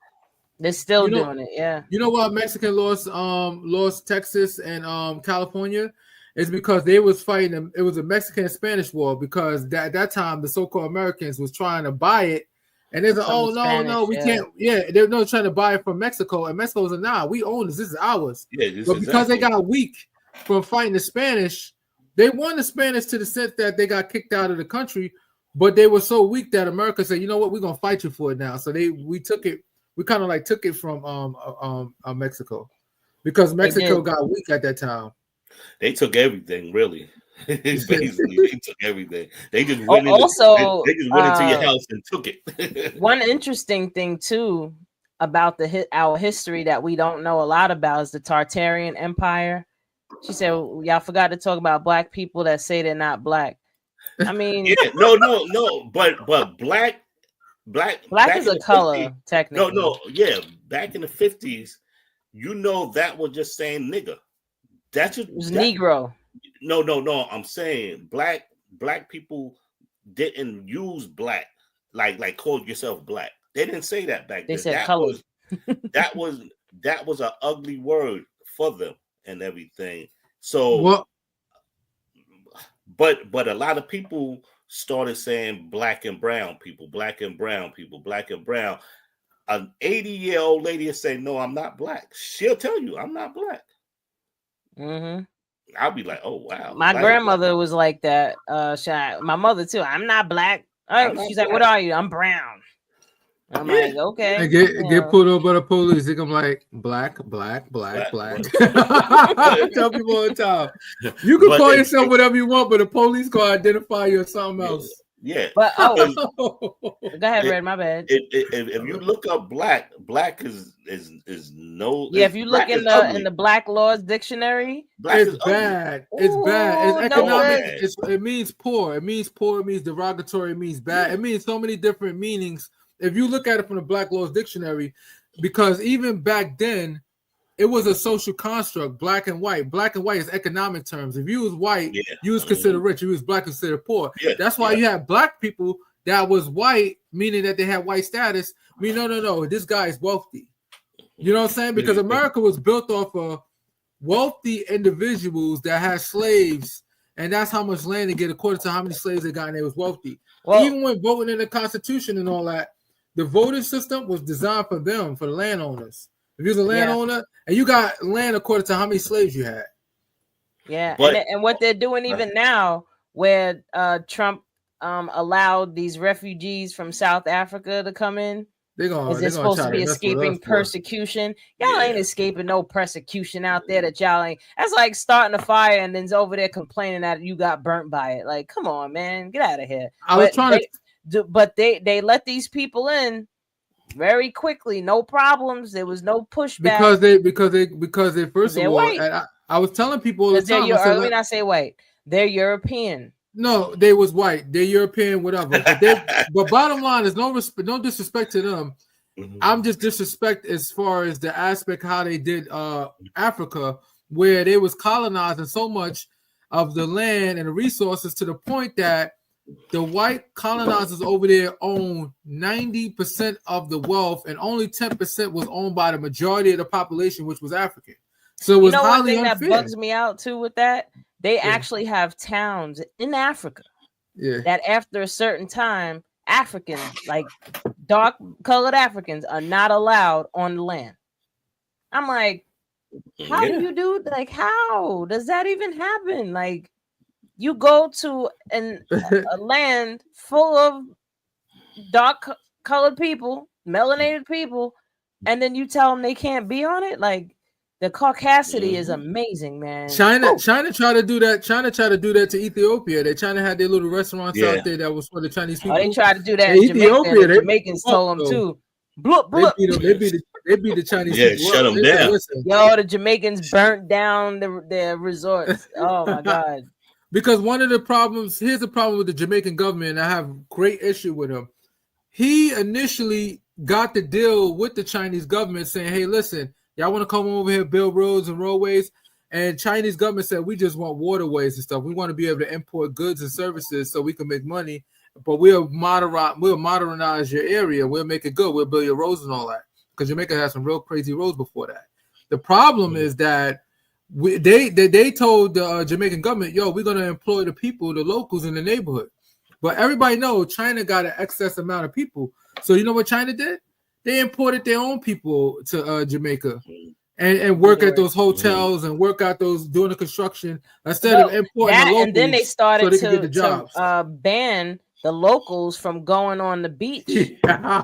Speaker 1: They're still doing it, yeah.
Speaker 3: You know what Mexican lost Texas and California? It's because they was fighting. It was a Mexican and Spanish war because at that time the so-called Americans was trying to buy it, and they're like, we can't. Yeah, they're trying to buy it from Mexico, and Mexico was like, we own this. This is ours.
Speaker 2: Yeah,
Speaker 3: but because they got weak from fighting the Spanish, they won the Spanish to the sense that they got kicked out of the country. but they were so weak that America said, you know what, we're gonna fight you for it now. So we took it from Mexico, because Mexico got weak at that time.
Speaker 2: They took everything, really. Basically, they took everything. They just went into your house and took it.
Speaker 1: One interesting thing too about our history that we don't know a lot about is the Tartarian Empire. She said, y'all forgot to talk about black people that say they're not black. I mean,
Speaker 2: yeah, no, but black
Speaker 1: is a color, 50s, technically.
Speaker 2: No, yeah, back in the 50s, that was just saying nigga. That's just
Speaker 1: Negro.
Speaker 2: No. I'm saying black people didn't use black like call yourself black. They didn't say that back then.
Speaker 1: They said color.
Speaker 2: That was an ugly word for them and everything. So,
Speaker 3: well,
Speaker 2: but a lot of people started saying black and brown people. An 80-year-old lady will say, "No, I'm not black." She'll tell you, "I'm not black."
Speaker 1: Mm-hmm.
Speaker 2: I'll be like, "Oh wow."
Speaker 1: My grandmother was like that. My mother too. I'm not black. She's like, "What are you?" I'm brown. I'm like, okay.
Speaker 3: And get pulled over by the police. I'm like, black. I tell people all the time, you can call yourself whatever you want, but the police gonna identify you as something else.
Speaker 2: Yeah.
Speaker 1: But go ahead, Red. My bad.
Speaker 2: If you look up black is no.
Speaker 1: Yeah, if you look in the Black Laws Dictionary,
Speaker 3: it's bad. It's bad. It's economic. It means poor. It means poor. It means derogatory. It means bad. It means so many different meanings. If you look at it from the Black Laws Dictionary, because even back then, it was a social construct, black and white. Black and white is economic terms. If you was white, you was considered rich. If you was black, considered poor. Yeah. That's why you have black people that was white, meaning that they had white status. I mean, no, this guy is wealthy. You know what I'm saying? Because America was built off of wealthy individuals that had slaves, and that's how much land they get according to how many slaves they got, and they was wealthy. Well, even when voting in the Constitution and all that, the voting system was designed for them, for the landowners. If you're a landowner and you got land according to how many slaves you had.
Speaker 1: Yeah, and what they're doing even now, where Trump allowed these refugees from South Africa to come in, they're supposed to be escaping persecution. Y'all ain't escaping no persecution out there that y'all ain't. That's like starting a fire and then's over there complaining that you got burnt by it. Like, come on, man, get out of here. But they let these people in very quickly, no problems. There was no pushback
Speaker 3: because they first of all, I was telling people all the time.
Speaker 1: Let me not say white. They're European.
Speaker 3: No, they was white. They're European, whatever. But bottom line is no disrespect to them. Mm-hmm. I'm just disrespect as far as the aspect how they did Africa, where they was colonizing so much of the land and the resources to the point that the white colonizers over there own 90% of the wealth, and only 10% was owned by the majority of the population, which was African. So it was
Speaker 1: one thing unfair. That bugs me out too with that. They actually have towns in Africa that after a certain time, Africans, like dark colored Africans, are not allowed on the land. I'm like, how do you do? Like, how does that even happen? Like, you go to a land full of dark colored people, melanated people, and then you tell them they can't be on it. Like, the caucasity is amazing, man.
Speaker 3: China tried to do that. China tried to do that to Ethiopia. China had their little restaurants out there that was for the Chinese people.
Speaker 1: They tried to do that in Ethiopia. The Jamaicans told them too. Blup, blup.
Speaker 3: They beat the Chinese people.
Speaker 2: Shut them down.
Speaker 1: Yo, the Jamaicans burnt down their resorts. Oh my God.
Speaker 3: Because one of the problems, here's the problem with the Jamaican government, and I have great issue with him. He initially got the deal with the Chinese government saying, hey, listen, y'all want to come over here, build roads and roadways? And Chinese government said, we just want waterways and stuff. We want to be able to import goods and services so we can make money, but we'll modernize your area. We'll make it good. We'll build your roads and all that. Because Jamaica has some real crazy roads before that. The problem is that they told the Jamaican government, yo, we're going to employ the people, the locals in the neighborhood. But everybody knows China got an excess amount of people. So you know what China did? They imported their own people to Jamaica and work at those hotels and work out those doing the construction instead of importing the locals.
Speaker 1: And then they started to ban the locals from going on the beach.
Speaker 3: Yeah.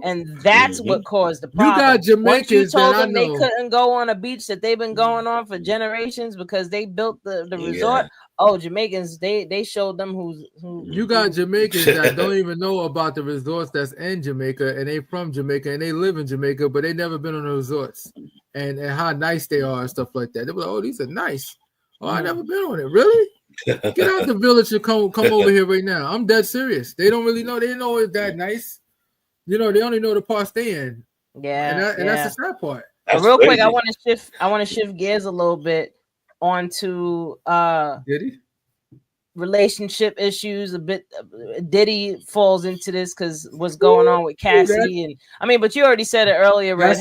Speaker 1: And that's what caused the problem.
Speaker 3: You got Jamaicans.
Speaker 1: Once you told them they couldn't go on a beach that they've been going on for generations because they built the resort. Oh, Jamaicans, they showed them who.
Speaker 3: You got Jamaicans that don't even know about the resorts that's in Jamaica, and they from Jamaica and they live in Jamaica, but they never been on the resorts and how nice they are and stuff like that. They were like, oh, these are nice. Oh, I never been on it. Really? Get out the village and come over here right now. I'm dead serious. They don't really know. They didn't know it's that nice. You know, they only know the parts they in.
Speaker 1: Yeah,
Speaker 3: and that's the sad part.
Speaker 1: Real quick, I want to shift gears a little bit onto relationship issues a bit. Diddy falls into this because what's going on with Cassie, and I mean, but you already said it earlier, right?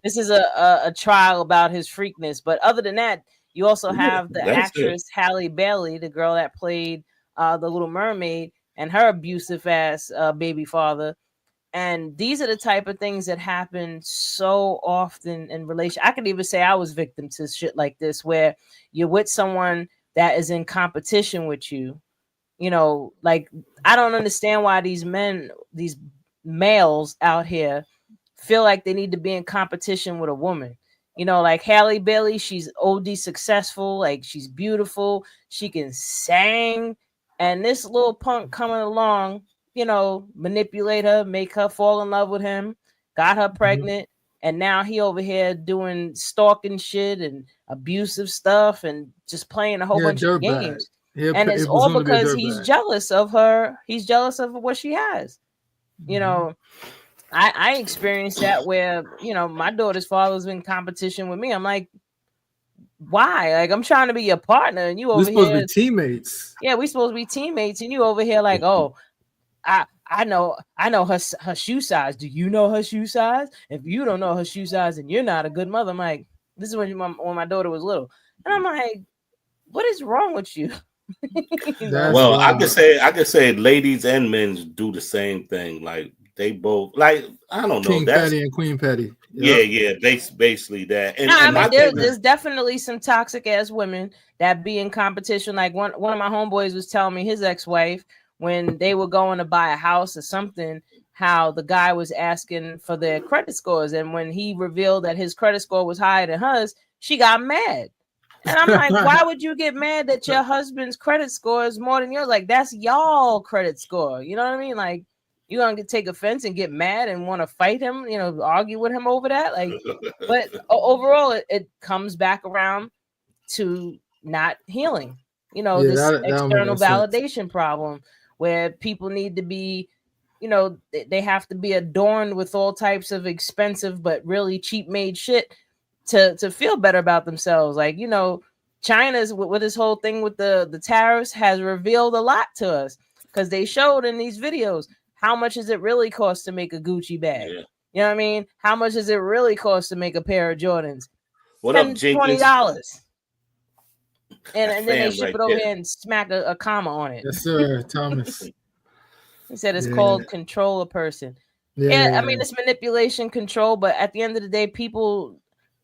Speaker 1: This is a trial about his freakness, but other than that. You also have the actress Halle Bailey, the girl that played the Little Mermaid, and her abusive ass baby father. And these are the type of things that happen so often in relation. I could even say I was victim to shit like this, where you're with someone that is in competition with you. You know, like I don't understand why these males out here feel like they need to be in competition with a woman. You know, like Halle Bailey, she's OD successful, like she's beautiful, she can sing, and this little punk coming along, you know, manipulate her, make her fall in love with him, got her pregnant, and now he over here doing stalking shit and abusive stuff and just playing a whole bunch of games. And it's all because he's jealous of her. He's jealous of what she has. You know, I experienced that where, you know, my daughter's father was in competition with me. I'm like, why? Like, I'm trying to be your partner, and you over here. We're supposed
Speaker 3: to be teammates.
Speaker 1: Yeah, we're supposed to be teammates, and you over here like, oh, I know her shoe size. Do you know her shoe size? If you don't know her shoe size, then you're not a good mother. I'm like, this is when my daughter was little, and I'm like, what is wrong with you?
Speaker 2: Well, I could say ladies and men do the same thing. Like, they both, like, I don't know,
Speaker 3: King Petty and Queen Petty.
Speaker 2: Yep. Yeah, basically that. And,
Speaker 1: I mean, there's definitely some toxic ass women that be in competition. Like one of my homeboys was telling me his ex-wife, when they were going to buy a house or something, how the guy was asking for their credit scores, and when he revealed that his credit score was higher than hers, she got mad. And I'm like, why would you get mad that your husband's credit score is more than yours? Like, that's y'all credit score. You know what I mean? Like, you're gonna take offense and get mad and want to fight him, you know, argue with him over that. Like, but overall, it comes back around to not healing. You know, this external validation problem where people need to be, you know, they have to be adorned with all types of expensive but really cheap made shit to feel better about themselves. Like, you know, China's with this whole thing with the tariffs has revealed a lot to us, because they showed in these videos. How much does it really cost to make a Gucci bag? Yeah. You know what I mean? How much does it really cost to make a pair of Jordans?
Speaker 2: What up, Jenkins?
Speaker 1: $20. And then they ship it over here and smack a comma on it.
Speaker 3: Yes, sir, Thomas.
Speaker 1: He said it's called control a person. Yeah, I mean, it's manipulation, control, but at the end of the day, people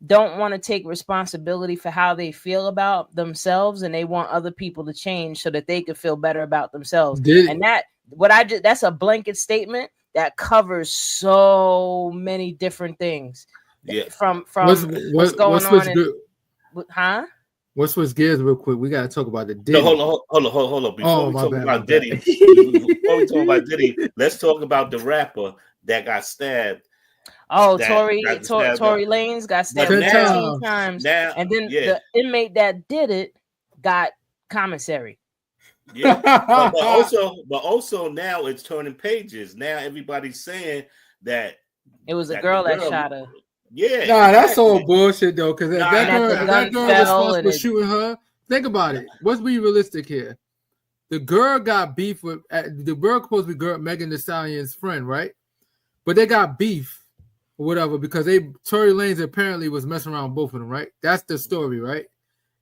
Speaker 1: don't want to take responsibility for how they feel about themselves, and they want other people to change so that they can feel better about themselves. And that's a blanket statement that covers so many different things.
Speaker 2: Yeah.
Speaker 1: From what's going on.
Speaker 3: What's gears real quick? We gotta talk about the Diddy.
Speaker 2: No, hold on. Before we talk about Diddy, let's talk about the rapper that got stabbed.
Speaker 1: Oh, Tory Lanez got stabbed 15 times. And then the inmate that did it got commissary.
Speaker 2: Yeah, but also now it's turning pages. Now everybody's saying that
Speaker 1: it was a girl that shot her.
Speaker 3: Yeah, that's all bullshit though. Because that girl responsible for shooting her. Think about it. Let's be realistic here. The girl got beef with the girl supposed to be Megan Thee Stallion's friend, right? But they got beef or whatever because Tory Lanez apparently was messing around with both of them, right? That's the story, right?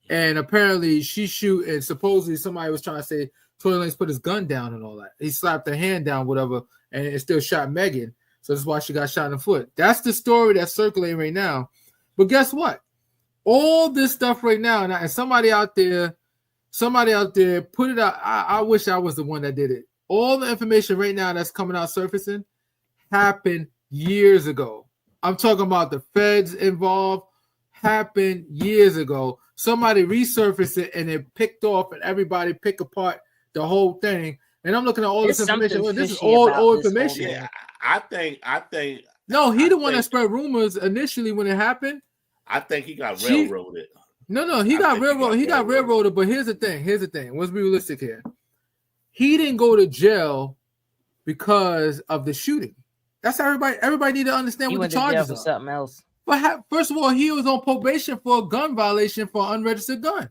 Speaker 3: And apparently she shoot, and supposedly somebody was trying to say Tory Lanez put his gun down and all that. He slapped her hand down, whatever, and it still shot Megan. So that's why she got shot in the foot. That's the story that's circulating right now. But guess what? All this stuff right now, and somebody out there put it out. I wish I was the one that did it. all the information right now that's coming out surfacing happened years ago. I'm talking about the feds involved. Happened years ago. Somebody resurfaced it and it picked off, and everybody pick apart the whole thing. And I'm looking at all this information. Well, this is old information.
Speaker 2: Yeah, I think.
Speaker 3: No, he the one that spread rumors initially when it happened.
Speaker 2: I think he got railroaded.
Speaker 3: No, he got railroaded. He got railroaded. But here's the thing. Let's be realistic here. He didn't go to jail because of the shooting. That's everybody. Everybody need to understand what the charges are.
Speaker 1: Something else.
Speaker 3: But first of all, he was on probation for a gun violation for an unregistered gun,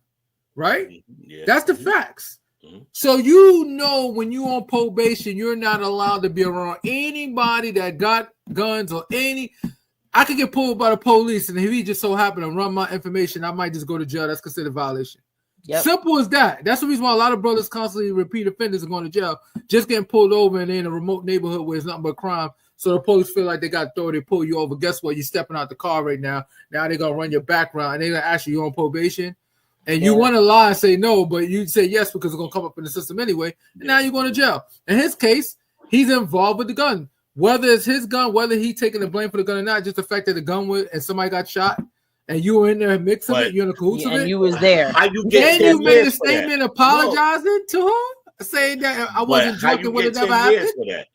Speaker 3: right?
Speaker 2: Yeah.
Speaker 3: That's the facts. Mm-hmm. So you know when you're on probation, you're not allowed to be around anybody that got guns or any. I could get pulled by the police, and if he just so happened to run my information, I might just go to jail. That's considered violation. Yep. Simple as that. That's the reason why a lot of brothers constantly repeat offenders are going to jail, just getting pulled over and in a remote neighborhood where it's nothing but crime. So the police feel like they got authority to pull you over. Guess what? You're stepping out the car right now. Now they're gonna run your background and they're gonna ask you on probation. And you want to lie and say no, but you say yes because it's gonna come up in the system anyway. And now you're going to jail. In his case, he's involved with the gun. Whether it's his gun, whether he's taking the blame for the gun or not, just the fact that the gun was and somebody got shot and you were in there mixing it, you're in the cahoots of it.
Speaker 1: And you was there.
Speaker 3: And you made a statement apologizing to him, saying that I wasn't joking when it never happened.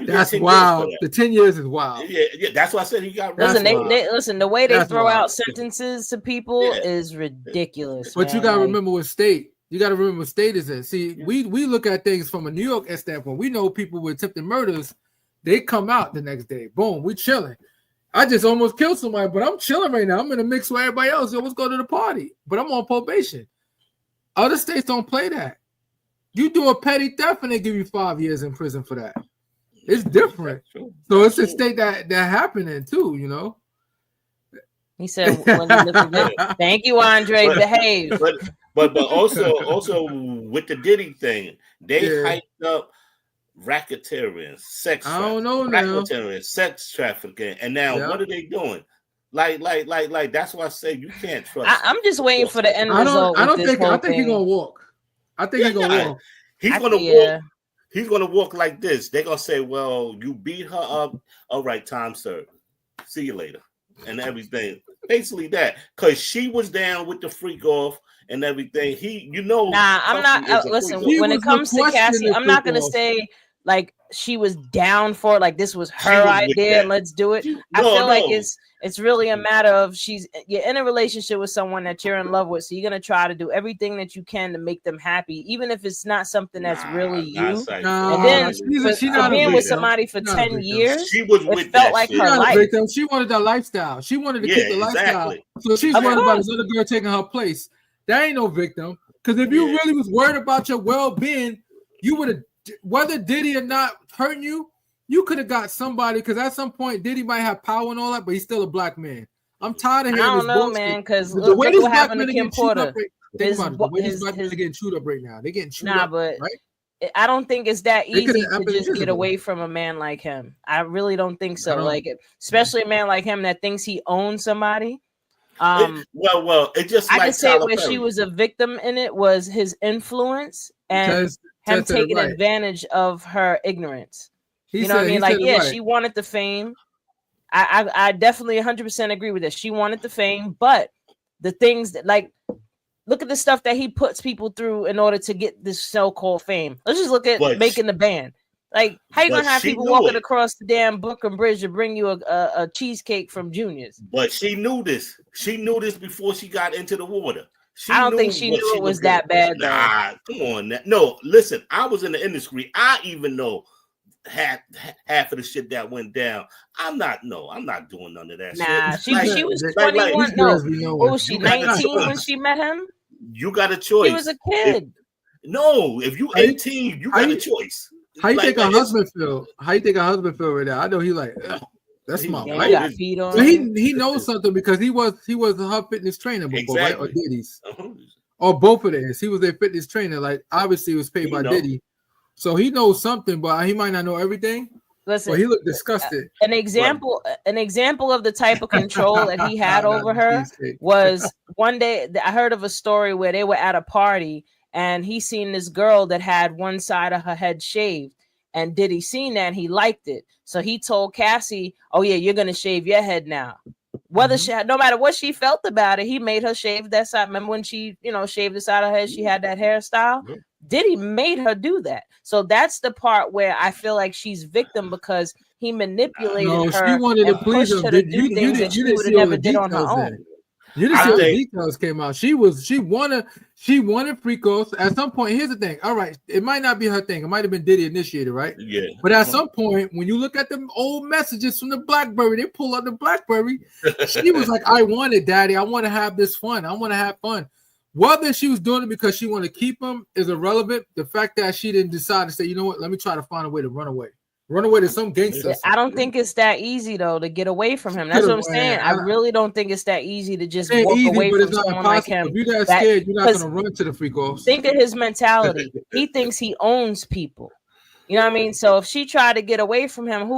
Speaker 3: That's wild. The 10 years is wild.
Speaker 2: Yeah, that's why I said he got.
Speaker 1: Listen, listen. The way they throw out sentences to people is ridiculous.
Speaker 3: But you gotta remember what state. You gotta remember what state is in. See, we look at things from a New York standpoint. We know people with attempted murders. They come out the next day. Boom, we chilling. I just almost killed somebody, but I'm chilling right now. I'm in a mix with everybody else. Let's go to the party. But I'm on probation. Other states don't play that. You do a petty theft and they give you 5 years in prison for that. It's different. So it's a state that happened in too, you know.
Speaker 1: He said, "Thank you, Andre. Behave."
Speaker 2: But also with the Diddy thing, they hyped up racketeering, sex trafficking, and now what are they doing? Like that's why I say you can't trust.
Speaker 1: I'm just waiting for the end result.
Speaker 3: I think he's gonna walk. I think he's gonna walk.
Speaker 2: He's gonna walk. He's gonna walk like this. They're gonna say, "Well, you beat her up. All right, time served. See you later," and everything. Basically that, because she was down with the freak off and everything.
Speaker 1: I'm not. Listen, when it comes to Cassie, I'm not gonna say like she was down for it, like this was her idea and let's do it. I feel like it's really a matter of you're in a relationship with someone that you're in love with, so you're gonna try to do everything that you can to make them happy, even if it's not something that's really you. And then she's being with somebody for 10 years,
Speaker 2: she was with
Speaker 1: felt like her life.
Speaker 3: She wanted that lifestyle. She wanted to keep the lifestyle. So she's worried about this other girl taking her place. That ain't no victim. Because if you really was worried about your well-being, you would have, whether Diddy or not hurting you, you could have got somebody, because at some point Diddy might have power and all that, but he's still a black man. I'm tired of hearing this bullshit. I don't know, man,
Speaker 1: because look what happened to Kim Porter.
Speaker 3: Think about it. The way these black men are getting chewed up right now. They're getting chewed up, right?
Speaker 1: I don't think it's that easy to just get away from a man like him. I really don't think so. Like, especially a man like him that thinks he owns somebody.
Speaker 2: It just
Speaker 1: I can say where she was a victim in it was his influence and him taking advantage of her ignorance. You know what I mean? Like, she wanted the fame. I definitely 100% agree with this. She wanted the fame, but the things that, like, look at the stuff that he puts people through in order to get this so-called fame. Let's just look at making the band. Like, how you gonna have people walking across the damn Brooklyn Bridge to bring you a cheesecake from Junior's?
Speaker 2: But she knew this. She knew this before she got into the water.
Speaker 1: I don't think she knew it was that bad.
Speaker 2: Nah, come on. No, listen. I was in the industry. I even know half of the shit that went down. I'm not doing none of that shit.
Speaker 1: Nah, she was 21. What was she, 19 when she met him?
Speaker 2: You got a choice.
Speaker 1: He was a kid.
Speaker 2: If you 18, you got a choice.
Speaker 3: How you think her husband feel? How you think her husband feel right now? I know he like, that's my wife. So he knows something because he was her fitness trainer before, right? Or Diddy's, or both of theirs. He was their fitness trainer. Like, obviously, he was paid by Diddy, so he knows something, but he might not know everything.
Speaker 1: Listen,
Speaker 3: he looked disgusted.
Speaker 1: An example of the type of control that he had over her was one day I heard of a story where they were at a party and he seen this girl that had one side of her head shaved, and Diddy seen that and he liked it. So he told Cassie, oh yeah, you're gonna shave your head now. Whether she had, no matter what she felt about it, he made her shave that side. Remember when she, shaved the side of her head, she had that hairstyle. Diddy made her do that. So that's the part where I feel like she's victim, because he manipulated her.
Speaker 3: She wanted to please him. You didn't see all the details on her own. You didn't see all the details came out. She wanted Fricos at some point. Here's the thing. All right, it might not be her thing. It might have been Diddy initiated, right?
Speaker 2: Yeah.
Speaker 3: But at some point, when you look at them old messages from the BlackBerry, they pull out the BlackBerry. She was like, "I want it, Daddy. I want to have this fun. I want to have fun." Whether she was doing it because she wanted to keep him is irrelevant. The fact that she didn't decide to say, you know what, let me try to find a way to run away to some gangster.
Speaker 1: I don't think it's that easy though to get away from him. That's what I'm saying. I really don't think it's that easy to just walk away from someone like him.
Speaker 3: If you're that scared, you're not going to run to the freak offs.
Speaker 1: Think of his mentality. He thinks he owns people. You know what I mean? So if she tried to get away from him,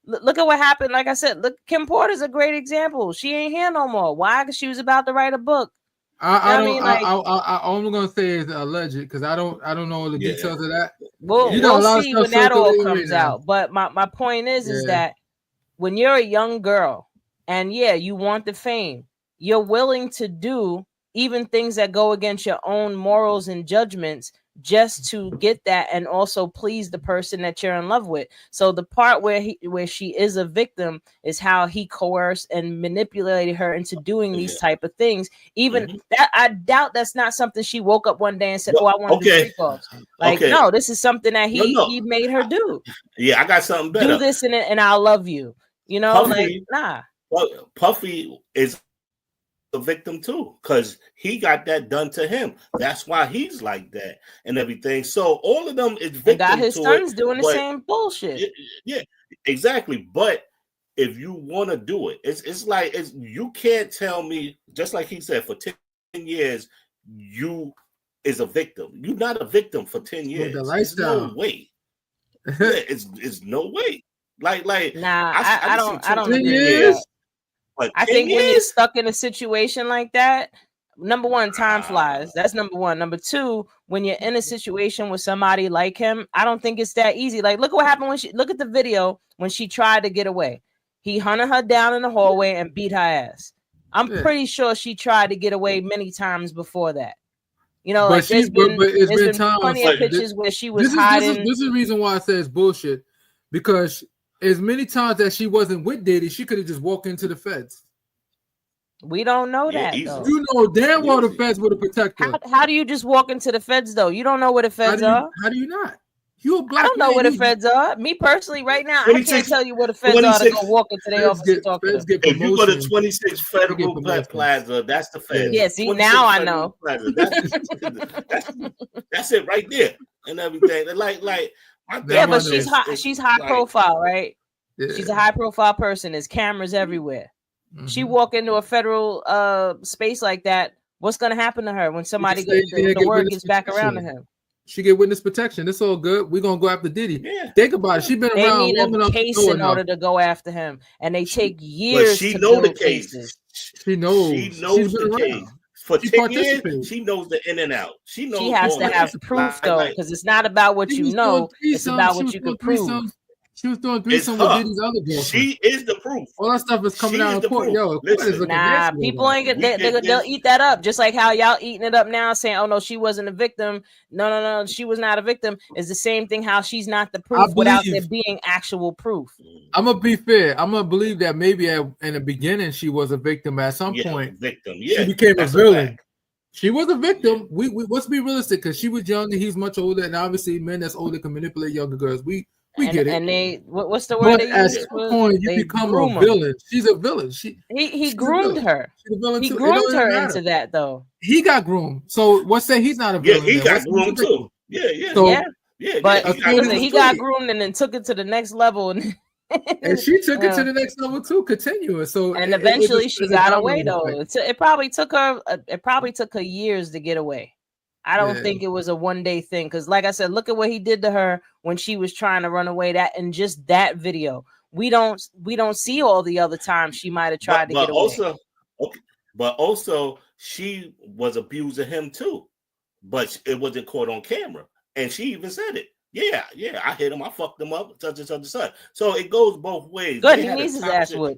Speaker 1: look at what happened. Like I said, look, Kim Porter's a great example. She ain't here no more. Why? Because she was about to write a book.
Speaker 3: I'm gonna say is alleged, because I don't know all the details of that.
Speaker 1: We'll see when that all comes out. But my point is that when you're a young girl and you want the fame, you're willing to do even things that go against your own morals and judgments just to get that, and also please the person that you're in love with. So the part where she is a victim is how he coerced and manipulated her into doing these type of things. Even that, I doubt that's not something she woke up one day and said, "Oh, I want to do freak offs." Like, no, this is something that he made her do.
Speaker 2: Yeah, I got something better.
Speaker 1: Do this and I'll love you. You know,
Speaker 2: Puffy, Puffy is a victim too, because he got that done to him. That's why he's like that and everything. So all of them is victim.
Speaker 1: Got his sons doing the same bullshit.
Speaker 2: Yeah, exactly. But if you want to do it, it's like you can't tell me, just like he said, for 10 years you is a victim. You're not a victim for 10 years. There's no way. It's no way. Like
Speaker 1: nah, I don't agree with that. I think when you're stuck in a situation like that, number one, time flies. That's number one. Number two, when you're in a situation with somebody like him, I don't think it's that easy. Like, look what happened look at the video when she tried to get away. He hunted her down in the hallway and beat her ass. I'm pretty sure she tried to get away many times before that. You know,
Speaker 3: but
Speaker 1: there's been plenty of pictures where she was hiding.
Speaker 3: This is the reason why I say it's bullshit, because as many times that she wasn't with Diddy, she could have just walked into the feds.
Speaker 1: We don't know that, though.
Speaker 3: You know damn well the feds would have protected her.
Speaker 1: How do you just walk into the feds, though? You don't know where the feds are.
Speaker 3: How do you not? You a black
Speaker 1: I don't know where the feds are. Me personally, right now, I can't tell you where the feds are to go walk into their office and talk to them.
Speaker 2: If you go to 26 Federal Plaza, that's the feds.
Speaker 1: Yeah, see, now I know.
Speaker 2: That's it right there and everything.
Speaker 1: But she's high profile, right? Yeah. She's a high profile person. There's cameras everywhere. She walk into a federal space like that. What's gonna happen to her when somebody the word gets back around to him?
Speaker 3: She get witness protection. It's all good. We're gonna go after Diddy. Yeah. Think about it. She's been around.
Speaker 1: They need a case in order to go after him, and they take years.
Speaker 2: But she knows the cases.
Speaker 3: She knows.
Speaker 2: She knows the case. For 10 years, she knows the in and out. She knows.
Speaker 1: She has to have proof though, because it's not about what you know; it's about what you can prove.
Speaker 3: She was doing threesome with Diddy's other girlfriend.
Speaker 2: She is the proof.
Speaker 3: All that stuff is coming out in court. Yo,
Speaker 1: people ain't they'll eat that up, just like how y'all eating it up now, saying, "Oh no, she wasn't a victim." No, she was not a victim. It's the same thing. How she's not the proof without there being actual proof.
Speaker 3: I'm gonna be fair. I'm gonna believe that maybe in the beginning she was a victim. At some point, she became a villain. She was a victim. We let's be realistic, because she was younger. He's much older, and obviously men that's older can manipulate younger girls. We get it.
Speaker 1: And they, what's the word?
Speaker 3: But at some point, you become a villain. She's a villain.
Speaker 1: He groomed her. He groomed her into that, though.
Speaker 3: He got groomed. So what's say he's not a villain?
Speaker 2: Yeah, he got groomed too. Yeah.
Speaker 1: But he got groomed and then took it to the next level, and
Speaker 3: she took it to the next level too, continuous. So
Speaker 1: and eventually she got away though. It probably took her years to get away. I don't think it was a one-day thing, because like I said, look at what he did to her when she was trying to run away. That and just that video, we don't see all the other times she might have tried to get away.
Speaker 2: But also she was abusing him too, but it wasn't caught on camera. And she even said it. Yeah, I hit him. I fucked him up. Such and such. So it goes both ways.
Speaker 1: Good, he needs his ass wood.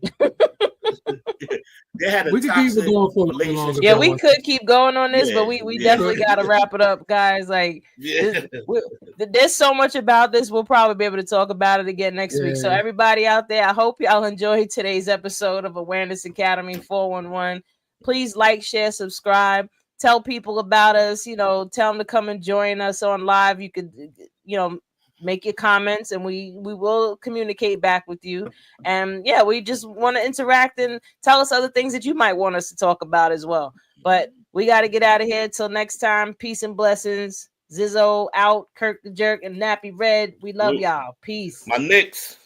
Speaker 2: They had a
Speaker 3: we could keep going for
Speaker 2: relationship.
Speaker 1: Yeah, we could keep going on this, but we definitely got to wrap it up, guys. Like, there's so much about this. We'll probably be able to talk about it again next week. So everybody out there, I hope y'all enjoyed today's episode of Awareness Academy 411. Please like, share, subscribe. Tell people about us, tell them to come and join us on live. You could, make your comments and we will communicate back with you. And yeah, we just want to interact and tell us other things that you might want us to talk about as well. But we got to get out of here. Till next time. Peace and blessings. Zizzo out, Kirk the Jerk, and Nappy Red. We love y'all. Peace.
Speaker 2: My Knicks.